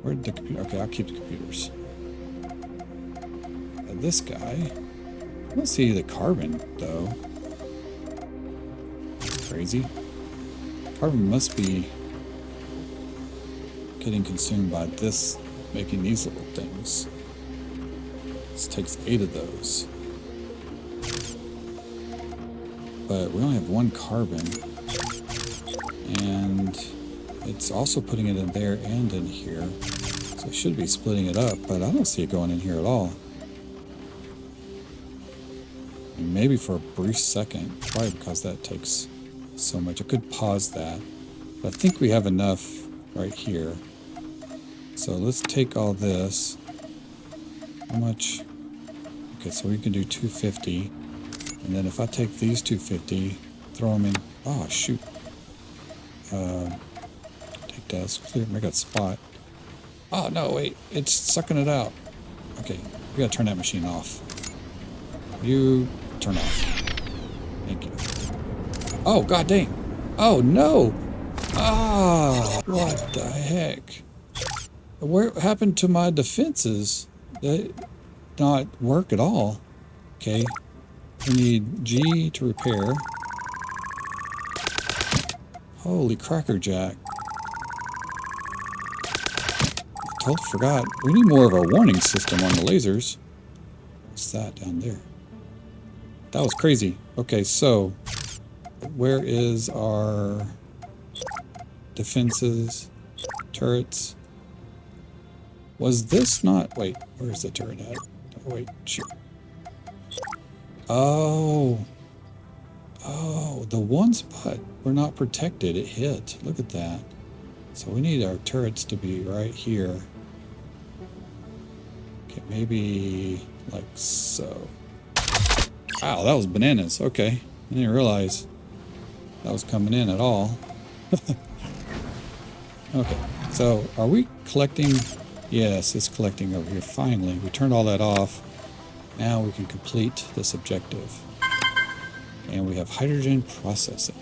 Where did the computer? Okay, I'll keep the computers. This guy. I don't see the carbon though. Crazy. Carbon must be getting consumed by this, making these little things. This takes 8 of those. But we only have 1 carbon. And it's also putting it in there and in here. So it should be splitting it up, but I don't see it going in here at all. And maybe for a brief second, probably because that takes so much. I could pause that. But I think we have enough right here. So let's take all this. How much? Okay, so we can do 250. And then if I take these 250, throw them in. Oh, shoot. Take that. Let's clear, make that spot. Oh, no, wait. It's sucking it out. Okay, we gotta turn that machine off. You turn off. Thank you. Oh, god dang. Oh, no. Ah, what the heck? What happened to my defenses? They not work at all. Okay. We need G to repair. Holy crackerjack. Totally forgot. We need more of a warning system on the lasers. What's that down there? That was crazy. Okay, so where is our defenses? Turrets? Was this not... Wait, where's the turret at? Oh, wait, shoot. Oh. Oh, the one spot we're not protected. It hit. Look at that. So we need our turrets to be right here. Okay, maybe like so. Wow, that was bananas. Okay. I didn't realize that was coming in at all. Okay, so are we collecting? Yes, it's collecting over here. Finally, we turned all that off. Now we can complete this objective. And we have hydrogen processing.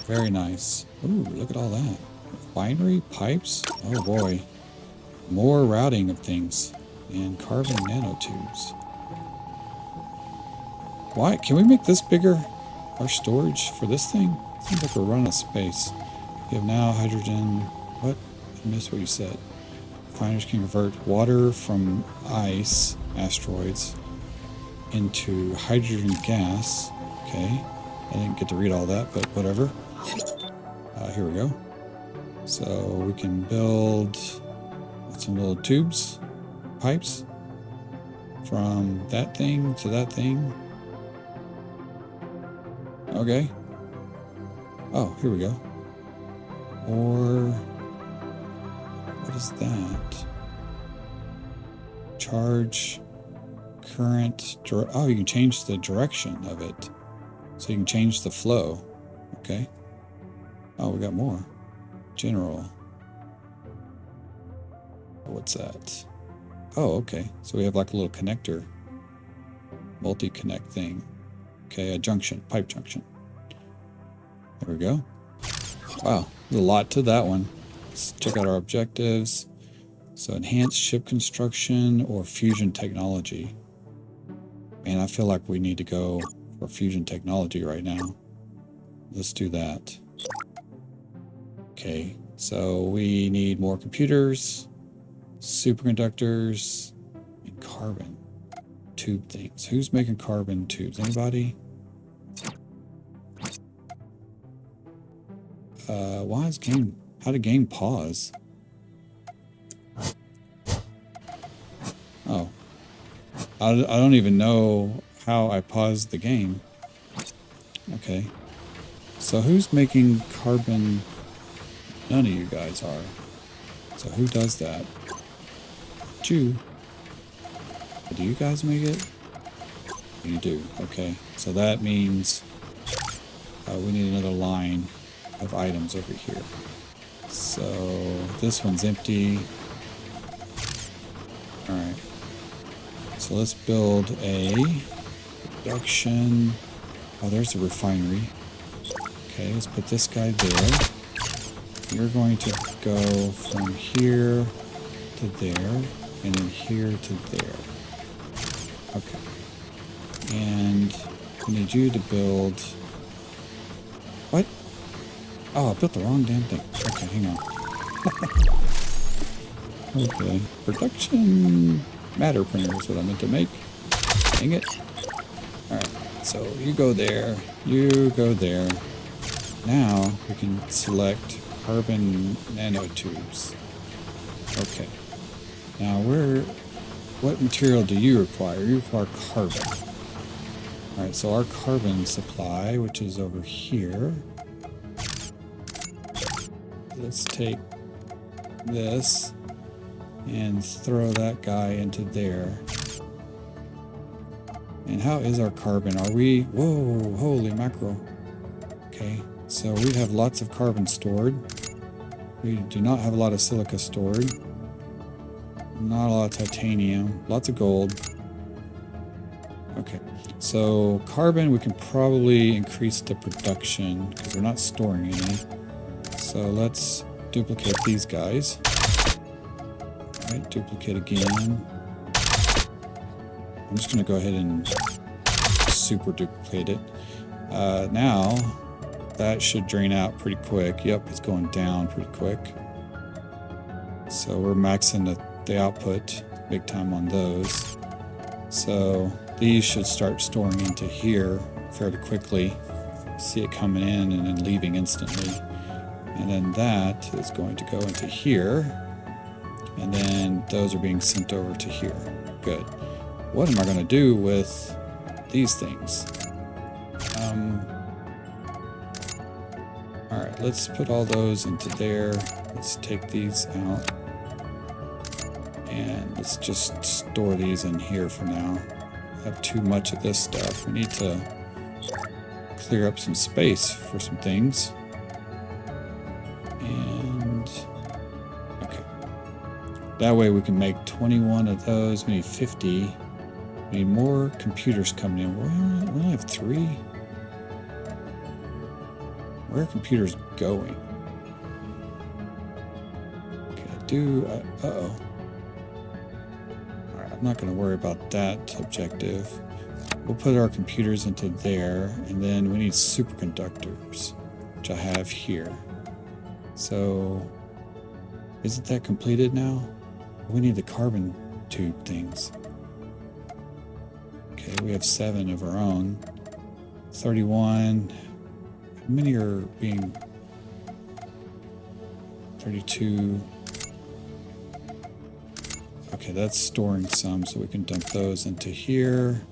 Very nice. Ooh, look at all that. Refinery, pipes. Oh boy. More routing of things. And carbon nanotubes. Why? Can we make this bigger? Our storage for this thing? Seems like we're running out of space. We have now hydrogen. What? I missed what you said. Refiners can convert water from ice, asteroids, into hydrogen gas. Okay. I didn't get to read all that, but whatever. Here we go. So we can build some little tubes, pipes, from that thing to that thing. Okay. Oh, here we go. Or what is that? Charge, current. Oh, you can change the direction of it. So you can change the flow. Okay. Oh, we got more. General. What's that? Oh, okay. So we have like a little connector. Multi-connect thing. Okay, a junction. Pipe junction. There we go. Wow, there's a lot to that one. Let's check out our objectives. So enhanced ship construction or fusion technology. Man, I feel like we need to go for fusion technology right now. Let's do that. Okay, so we need more computers, superconductors, and carbon tube things. Who's making carbon tubes? Anybody? Why is game? How did game pause? Oh, I don't even know how I paused the game. Okay, so who's making carbon? None of you guys are. So who does that? You. Do you guys make it? You do. Okay, so that means we need another line of items over here. So this one's empty. All right. So let's build a production. Oh, there's the refinery. Okay, let's put this guy there. You're going to go from here to there, and then here to there. Okay. And I need you to build... What? Oh, I built the wrong damn thing. Okay, hang on. Okay. Production matter printer is what I meant to make. Dang it. Alright, so you go there. You go there. Now we can select carbon nanotubes. Okay. Now what material do you require? You require carbon. Alright, so our carbon supply, which is over here. Let's take this and throw that guy into there. And how is our carbon? Are we... Whoa, holy mackerel. Okay, so we have lots of carbon stored. We do not have a lot of silica stored. Not a lot of titanium. Lots of gold. Okay, so carbon, we can probably increase the production because we're not storing any. So let's duplicate these guys. Alright, duplicate again. I'm just going to go ahead and super duplicate it. Now, that should drain out pretty quick. Yep, it's going down pretty quick. So we're maxing the output big time on those. So these should start storing into here fairly quickly. See it coming in and then leaving instantly. And then that is going to go into here. And then those are being sent over to here. Good. What am I going to do with these things? Alright, let's put all those into there. Let's take these out. And let's just store these in here for now. I have too much of this stuff. We need to clear up some space for some things. And okay. That way we can make 21 of those, maybe 50. We need more computers coming in. We only have 3. Where are computers going? Okay, uh-oh. Alright, I'm not going to worry about that objective. We'll put our computers into there, and then we need superconductors, which I have here. So, isn't that completed now? We need the carbon tube things. Okay, we have 7 of our own. 31. How many are being... 32. Okay, that's storing some, so we can dump those into here.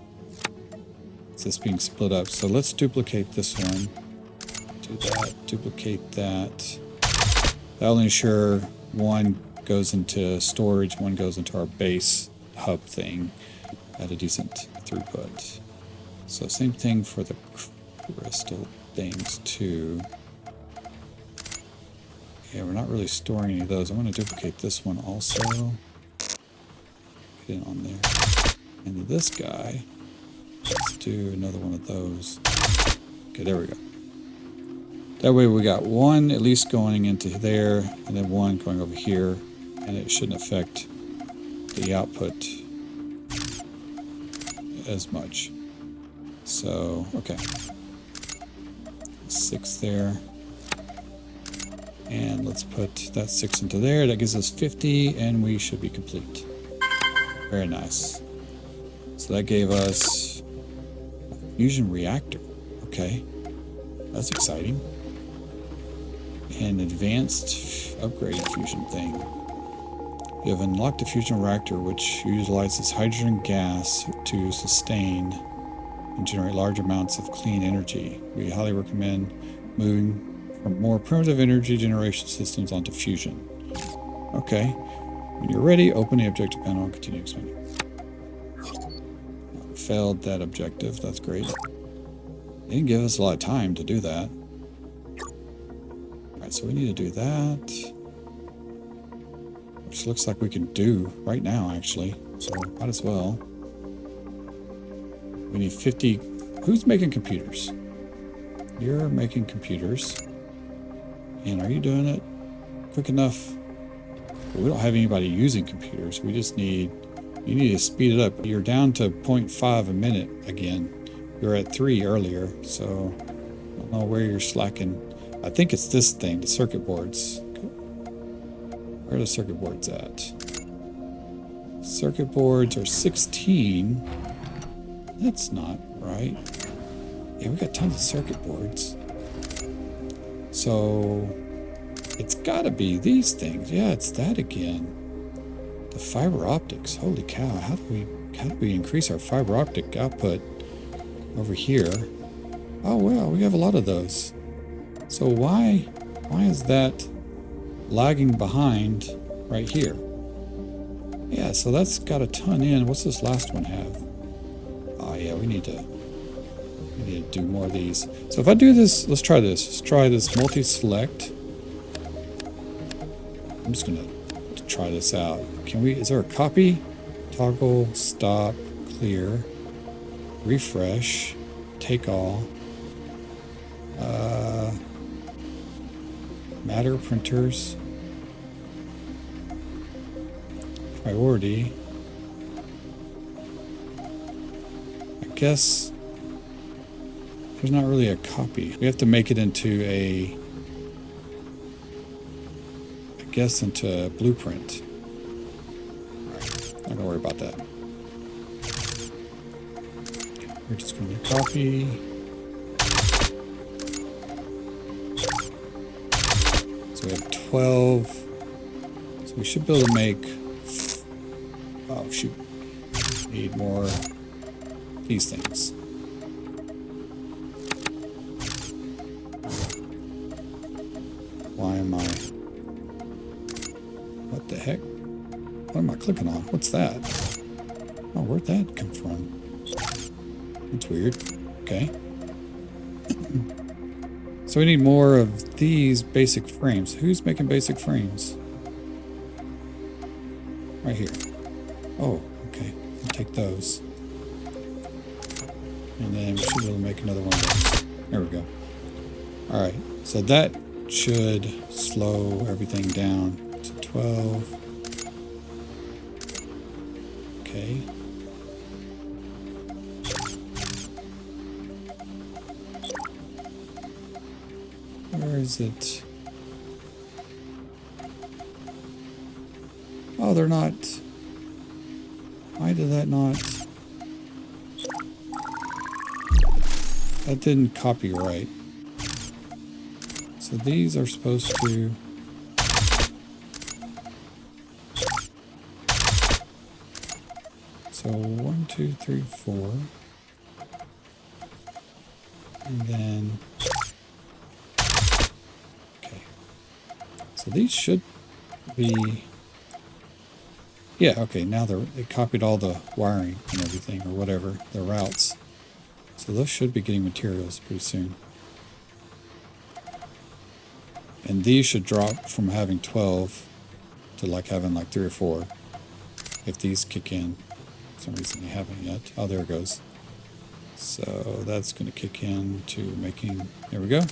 It's this being split up. So let's duplicate this one. Do that. Duplicate that. That'll ensure one goes into storage, one goes into our base hub thing at a decent throughput. So same thing for the crystal things too. Yeah, we're not really storing any of those. I'm going to duplicate this one also. Get it on there. And then this guy, let's do another one of those. Okay, there we go. That way we got one at least going into there, and then one going over here, and it shouldn't affect the output as much. So, okay. 6 there. And let's put that 6 into there. That gives us 50, and we should be complete. Very nice. So that gave us a fusion reactor. Okay. That's exciting. An advanced upgrade fusion thing. You have unlocked a fusion reactor which utilizes hydrogen gas to sustain and generate large amounts of clean energy. We highly recommend moving from more primitive energy generation systems onto fusion. Okay. When you're ready, open the objective panel and continue expanding. Failed that objective. That's great. They didn't give us a lot of time to do that. Alright, so we need to do that. Which looks like we can do right now, actually. So might as well. We need 50. Who's making computers? You're making computers. And are you doing it quick enough? Well, we don't have anybody using computers. We just need... You need to speed it up. You're down to 0.5 a minute again. You were at 3 earlier, so I don't know where you're slacking. I think it's this thing, the circuit boards. Where are the circuit boards at? Circuit boards are 16. That's not right. Yeah, we got tons of circuit boards. So it's gotta be these things. Yeah, it's that again. The fiber optics. Holy cow, how do we increase our fiber optic output over here? Oh well, we have a lot of those. So why is that lagging behind right here? Yeah, so that's got a ton in. What's this last one have? Oh yeah, we need to do more of these. So if I do this, let's try this. Let's try this multi-select. I'm just gonna try this out. Can we, is there a copy? Toggle, stop, clear, refresh, take all. Matter printers. Priority. I guess there's not really a copy. We have to make it into a, I guess into a blueprint. Alright, not gonna worry about that. We're just going to copy. So we have 12. So we should be able to make, oh shoot, need more these things. Why am I, what the heck? What am I clicking on? What's that? Oh, where'd that come from? That's weird. Okay. So we need more of these basic frames. Who's making basic frames? Right here. Oh, okay. I'll take those. And then we should be able to make another one of those. There we go. All right, so that should slow everything down to 12. Okay. Where is it? Oh, they're not. Why did that not? That didn't copy right. So these are supposed to. So 1, 2, 3, 4. And then. Okay. So these should be. Yeah, okay, now they copied all the wiring and everything, or whatever, the routes. So those should be getting materials pretty soon. And these should drop from having 12 to like having like 3 or 4. If these kick in. For some reason they haven't yet. Oh, there it goes. So that's going to kick in to making, there we go.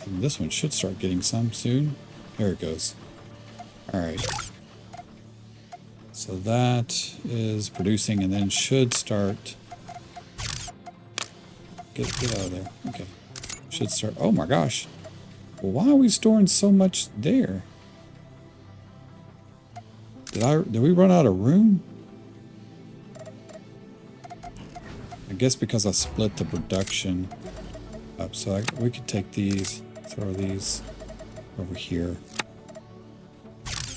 And this one should start getting some soon. There it goes. All right. So that is producing and then should start. Get out of there. Okay. Should start. Oh my gosh. Well, why are we storing so much there? Did we run out of room? I guess because I split the production up. So we could take these, throw these over here.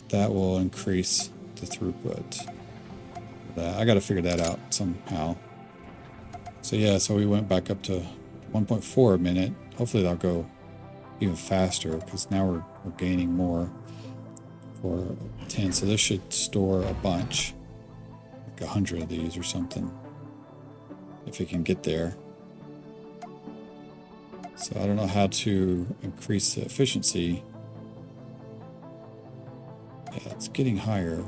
That will increase the throughput. I got to figure that out somehow. So yeah, so we went back up to 1.4 a minute. Hopefully that'll go even faster because now we're gaining more for 10. So this should store a bunch, like 100 of these or something, if it can get there. So I don't know how to increase the efficiency. Yeah, it's getting higher.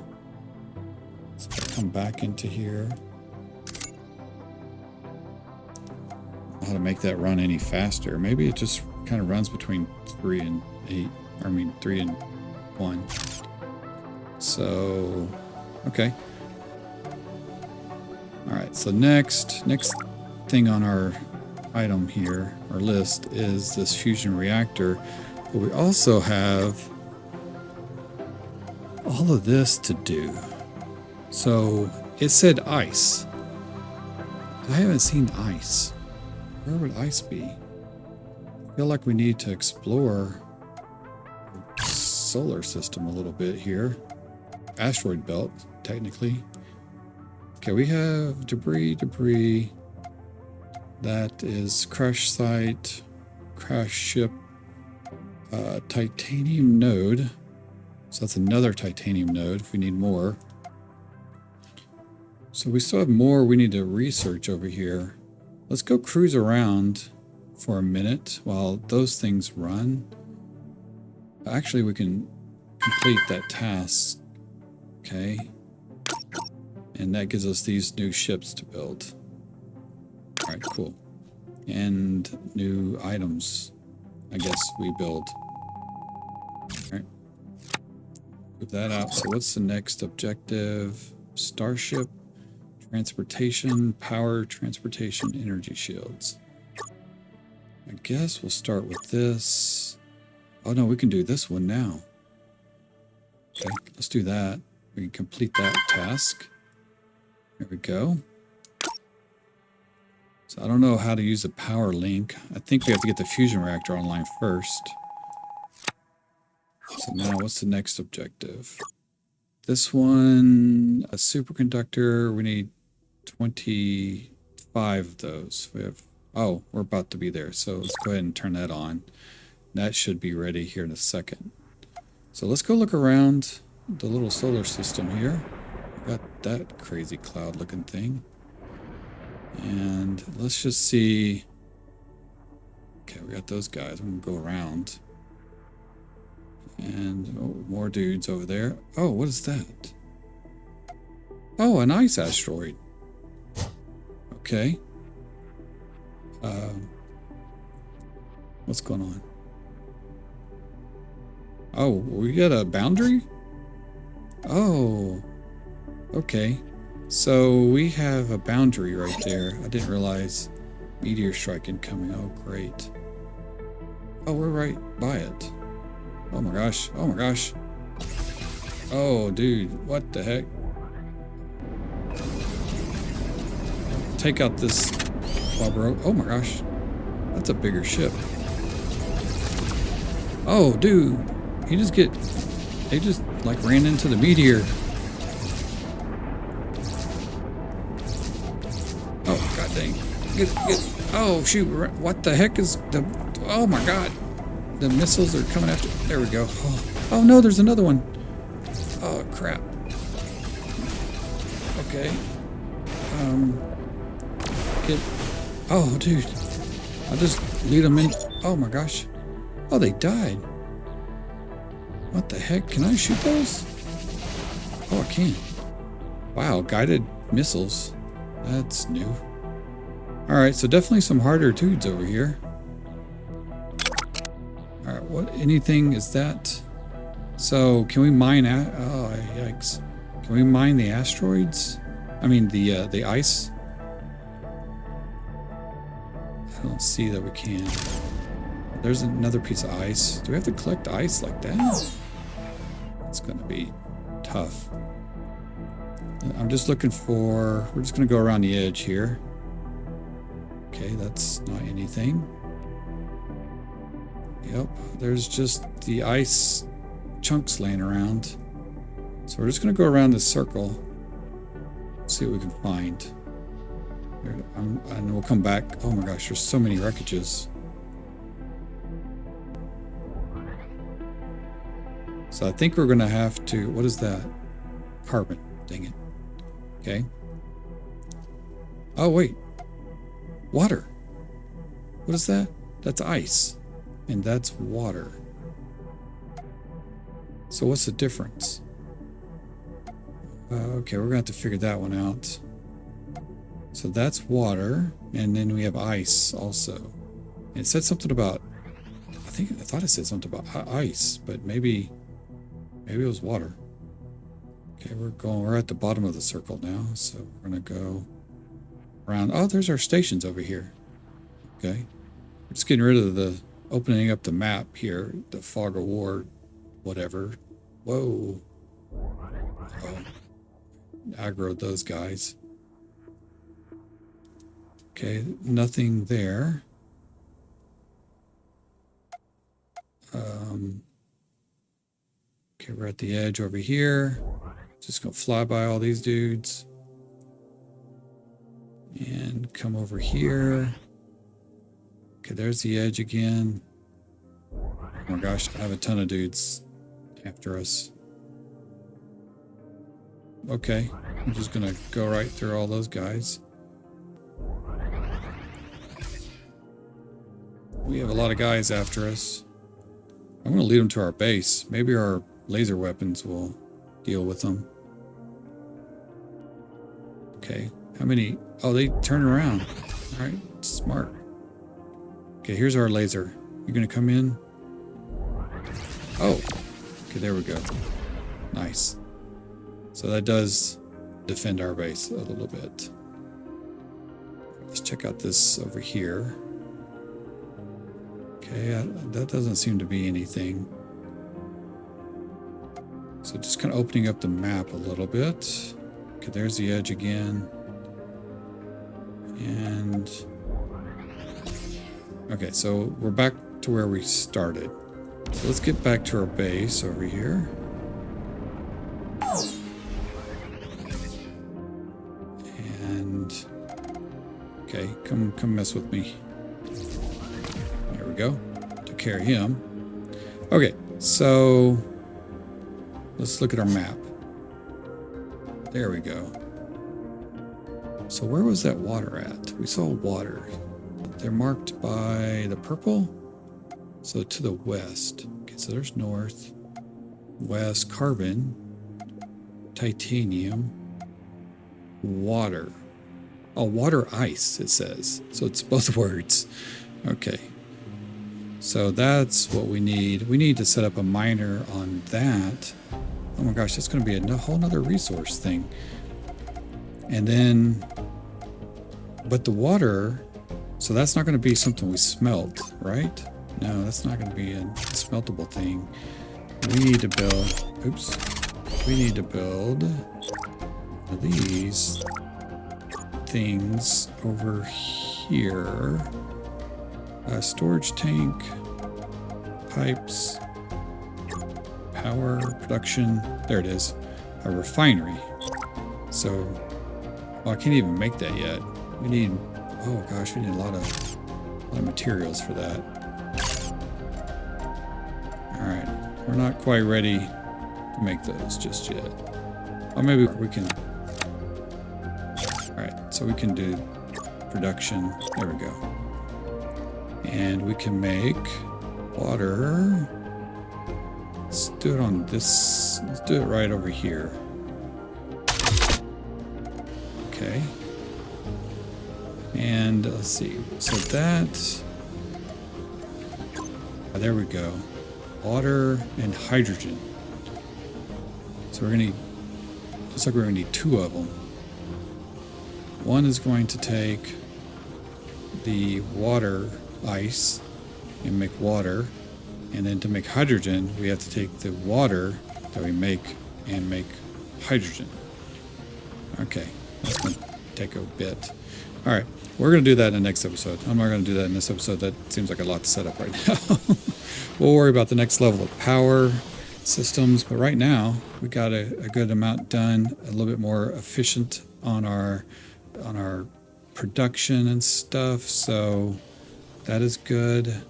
So I'll come back into here. How to make that run any faster. Maybe it just kind of runs between 3 and 8. I mean 3 and 1. So, okay. Alright, so next thing on our item here, our list, is this fusion reactor. But we also have all of this to do. So it said ice. I haven't seen ice. Where would ice be? I feel like we need to explore the solar system a little bit here. Asteroid belt, technically. Okay, we have debris. That is crash site, crash ship, titanium node. So that's another titanium node if we need more. So we still have more we need to research over here. Let's go cruise around for a minute while those things run. Actually, we can complete that task. Okay. And that gives us these new ships to build. All right, cool. And new items, I guess we build. All right. Put that out. So what's the next objective? Starship. Transportation, power, transportation, energy shields. I guess we'll start with this. Oh no, we can do this one now. Okay, let's do that. We can complete that task. There we go. So I don't know how to use a power link. I think we have to get the fusion reactor online first. So now what's the next objective? This one, a superconductor. We need 25 of those. We have, oh, we're about to be there. So let's go ahead and turn that on. That should be ready here in a second. So let's go look around the little solar system here. We got that crazy cloud looking thing. And let's just see. Okay, we got those guys. I'm gonna go around. And oh, more dudes over there. Oh, what is that? Oh, an ice asteroid. Okay. What's going on? Oh, we got a boundary? Oh, okay. So we have a boundary right there. I didn't realize meteor strike incoming. Oh, great. Oh, we're right by it. Oh my gosh. Oh my gosh. Oh, dude. What the heck? Take out this bobber. Oh my gosh. That's a bigger ship. Oh, dude. They just like ran into the meteor. Oh, god dang. Oh, shoot. What the heck is the... Oh my god. The missiles are coming after... There we go. Oh no, there's another one. Oh, crap. Okay. Oh, dude. I'll just lead them in. Oh my gosh. Oh, they died. What the heck? Can I shoot those? Oh, I can. Wow, guided missiles. That's new. Alright, so definitely some harder dudes over here. Alright, what? Anything is that? So, can we mine... Oh, yikes. Can we mine the asteroids? I mean, the ice? I don't see that we can. There's another piece of ice. Do we have to collect ice like that? It's going to be tough. I'm just looking for... We're just going to go around the edge here. Okay, that's not anything. Yep, there's just the ice chunks laying around. So we're just going to go around this circle. See what we can find. And we'll come back. Oh my gosh, there's so many wreckages. So I think we're going to have to... What is that? Carbon. Dang it. Okay. Oh, wait. Water. What is that? That's ice. And that's water. So what's the difference? Okay, we're going to have to figure that one out. So that's water, and then we have ice also. And it said something about... I thought it said something about ice, but maybe it was water. Okay, we're at the bottom of the circle now, so we're going to go around. Oh, there's our stations over here. Okay. We're just getting rid of the... Opening up the map here. The fog of war, whatever. Whoa. Oh. Aggroed those guys. Okay, nothing there. Okay, we're at the edge over here. Just gonna fly by all these dudes. And come over here. Okay, there's the edge again. Oh my gosh, I have a ton of dudes after us. Okay, I'm just gonna go right through all those guys. We have a lot of guys after us. I'm gonna lead them to our base. Maybe our laser weapons will deal with them. Okay, how many? Oh, they turn around. All right, smart. Okay, here's our laser. You're gonna come in? Oh, okay, there we go. Nice. So that does defend our base a little bit. Let's check out this over here. Okay, that doesn't seem to be anything. So just kind of opening up the map a little bit. Okay, there's the edge again. And... Okay, so we're back to where we started. So let's get back to our base over here. And... Okay, come mess with me. There we go. Took care of him. Okay, so... Let's look at our map. There we go. So where was that water at? We saw water. They're marked by the purple. So to the west. Okay, so there's north, west, carbon, titanium, water. Oh, water ice, it says. So it's both words. Okay. So that's what we need. We need to set up a miner on that. Oh my gosh, that's going to be a whole nother resource thing. And then, but the water, so that's not going to be something we smelt, right? No, that's not going to be a smeltable thing. We need to build, oops, we need to build these things over here. A storage tank, pipes, power, production, there it is, a refinery. So, well, I can't even make that yet. We need, oh gosh, we need a lot of materials for that. All right, we're not quite ready to make those just yet. Or maybe we can, all right, so we can do production, there we go. And we can make water. Let's do it on this, let's do it right over here. Okay. And let's see, so that, there we go. Water and hydrogen. So we're gonna need, looks like we're gonna need two of them. One is going to take the water ice and make water, and then to make hydrogen we have to take the water that we make and make hydrogen. Okay, that's going to take a bit. All right, we're going to do that in the next episode. I'm not going to do that in this episode. That seems like a lot to set up right now. We'll worry about the next level of power systems, but right now we got a good amount done, a little bit more efficient on our production and stuff, so that is good.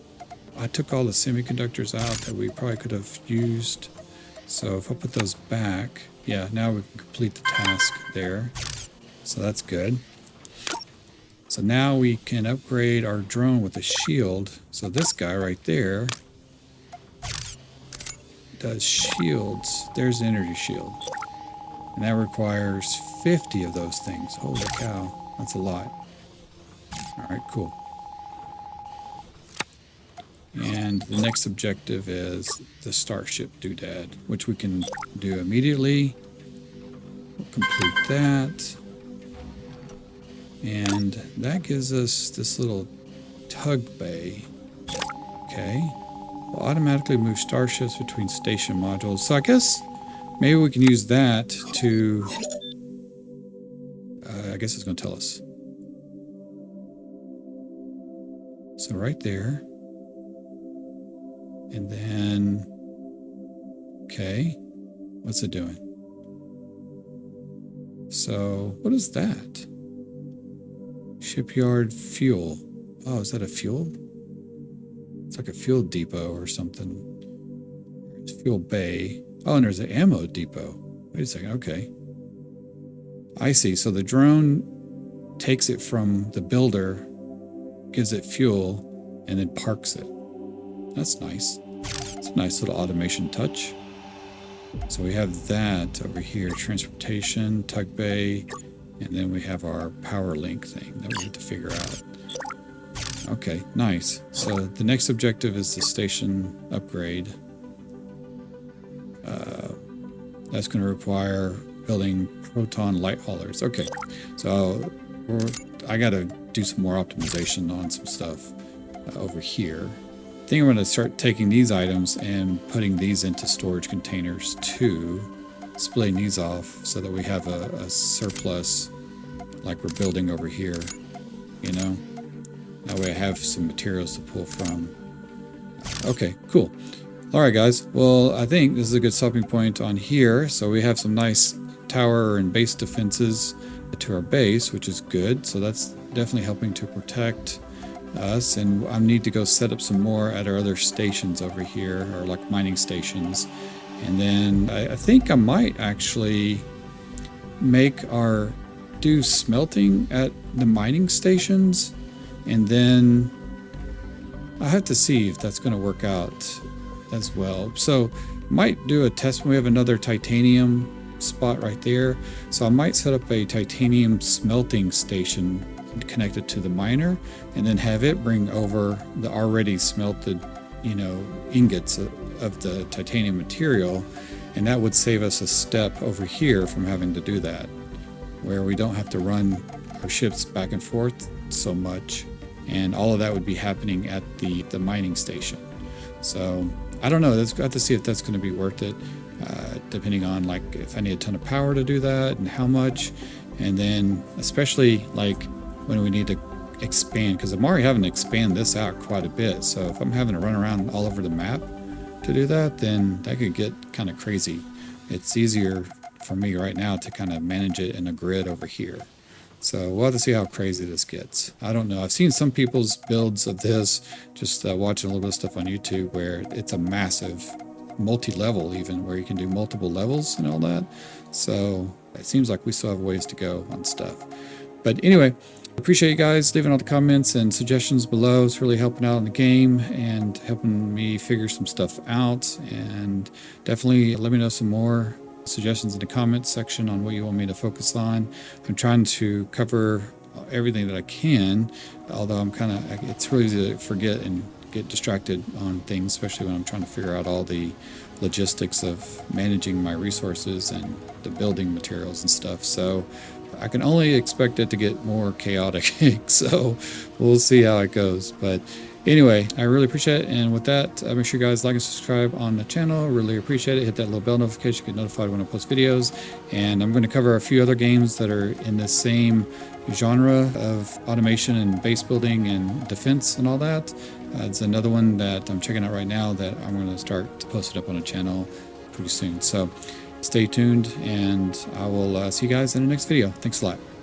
I took all the semiconductors out that we probably could have used. So if I put those back, yeah, now we can complete the task there. So that's good. So now we can upgrade our drone with a shield. So this guy right there does shields. There's the energy shield. And that requires 50 of those things. Holy cow, that's a lot. All right, cool. And the next objective is the Starship doodad, which we can do immediately. We'll complete that. And that gives us this little tug bay. Okay. We'll automatically move starships between station modules. So I guess maybe we can use that to, I guess it's going to tell us. So right there. And then, okay, what's it doing? So, what is that? Shipyard fuel. Oh, is that a fuel? It's like a fuel depot or something. It's fuel bay. Oh, and there's an ammo depot. Wait a second, okay. I see, so the drone takes it from the builder, gives it fuel, and then parks it. That's nice. It's a nice little automation touch. So we have that over here, transportation, tug bay, and then we have our power link thing that we have to figure out. Okay, nice. So the next objective is the station upgrade. That's going to require building proton light haulers. Okay, so I got to do some more optimization on some stuff over here. I think I'm going to start taking these items and putting these into storage containers too, splitting these off so that we have a surplus like we're building over here, you know? That way I have some materials to pull from. Okay, cool. All right, guys. Well, I think this is a good stopping point on here. So we have some nice tower and base defenses to our base, which is good. So that's definitely helping to protect us, and I need to go set up some more at our other stations over here, or like mining stations. And then I think I might actually do smelting at the mining stations, and then I have to see if that's going to work out as well. So might do a test when we have another titanium spot right there. So I might set up a titanium smelting station connected to the miner, and then have it bring over the already smelted, ingots of the titanium material, and that would save us a step over here from having to do that, where we don't have to run our ships back and forth so much, and all of that would be happening at the mining station. So I don't know, let's have to see if that's going to be worth it, depending on like if I need a ton of power to do that and how much, and then especially like when we need to expand, because I'm already having to expand this out quite a bit. So if I'm having to run around all over the map to do that, then that could get kind of crazy. It's easier for me right now to kind of manage it in a grid over here. So we'll have to see how crazy this gets. I don't know. I've seen some people's builds of this, just watching a little bit of stuff on YouTube, where it's a massive multi-level, even where you can do multiple levels and all that. So it seems like we still have ways to go on stuff. But anyway, appreciate you guys leaving all the comments and suggestions below. It's really helping out in the game and helping me figure some stuff out. And definitely let me know some more suggestions in the comments section on what you want me to focus on. I'm trying to cover everything that I can, although it's really easy to forget and get distracted on things, especially when I'm trying to figure out all the logistics of managing my resources and the building materials and stuff. So I can only expect it to get more chaotic. So we'll see how it goes. But anyway, I really appreciate it. And with that, make sure you guys like and subscribe on the channel. Really appreciate it. Hit that little bell notification to get notified when I post videos. And I'm going to cover a few other games that are in the same genre of automation and base building and defense and all that. It's another one that I'm checking out right now that I'm going to start to post it up on the channel pretty soon. So stay tuned, and I will see you guys in the next video. Thanks a lot.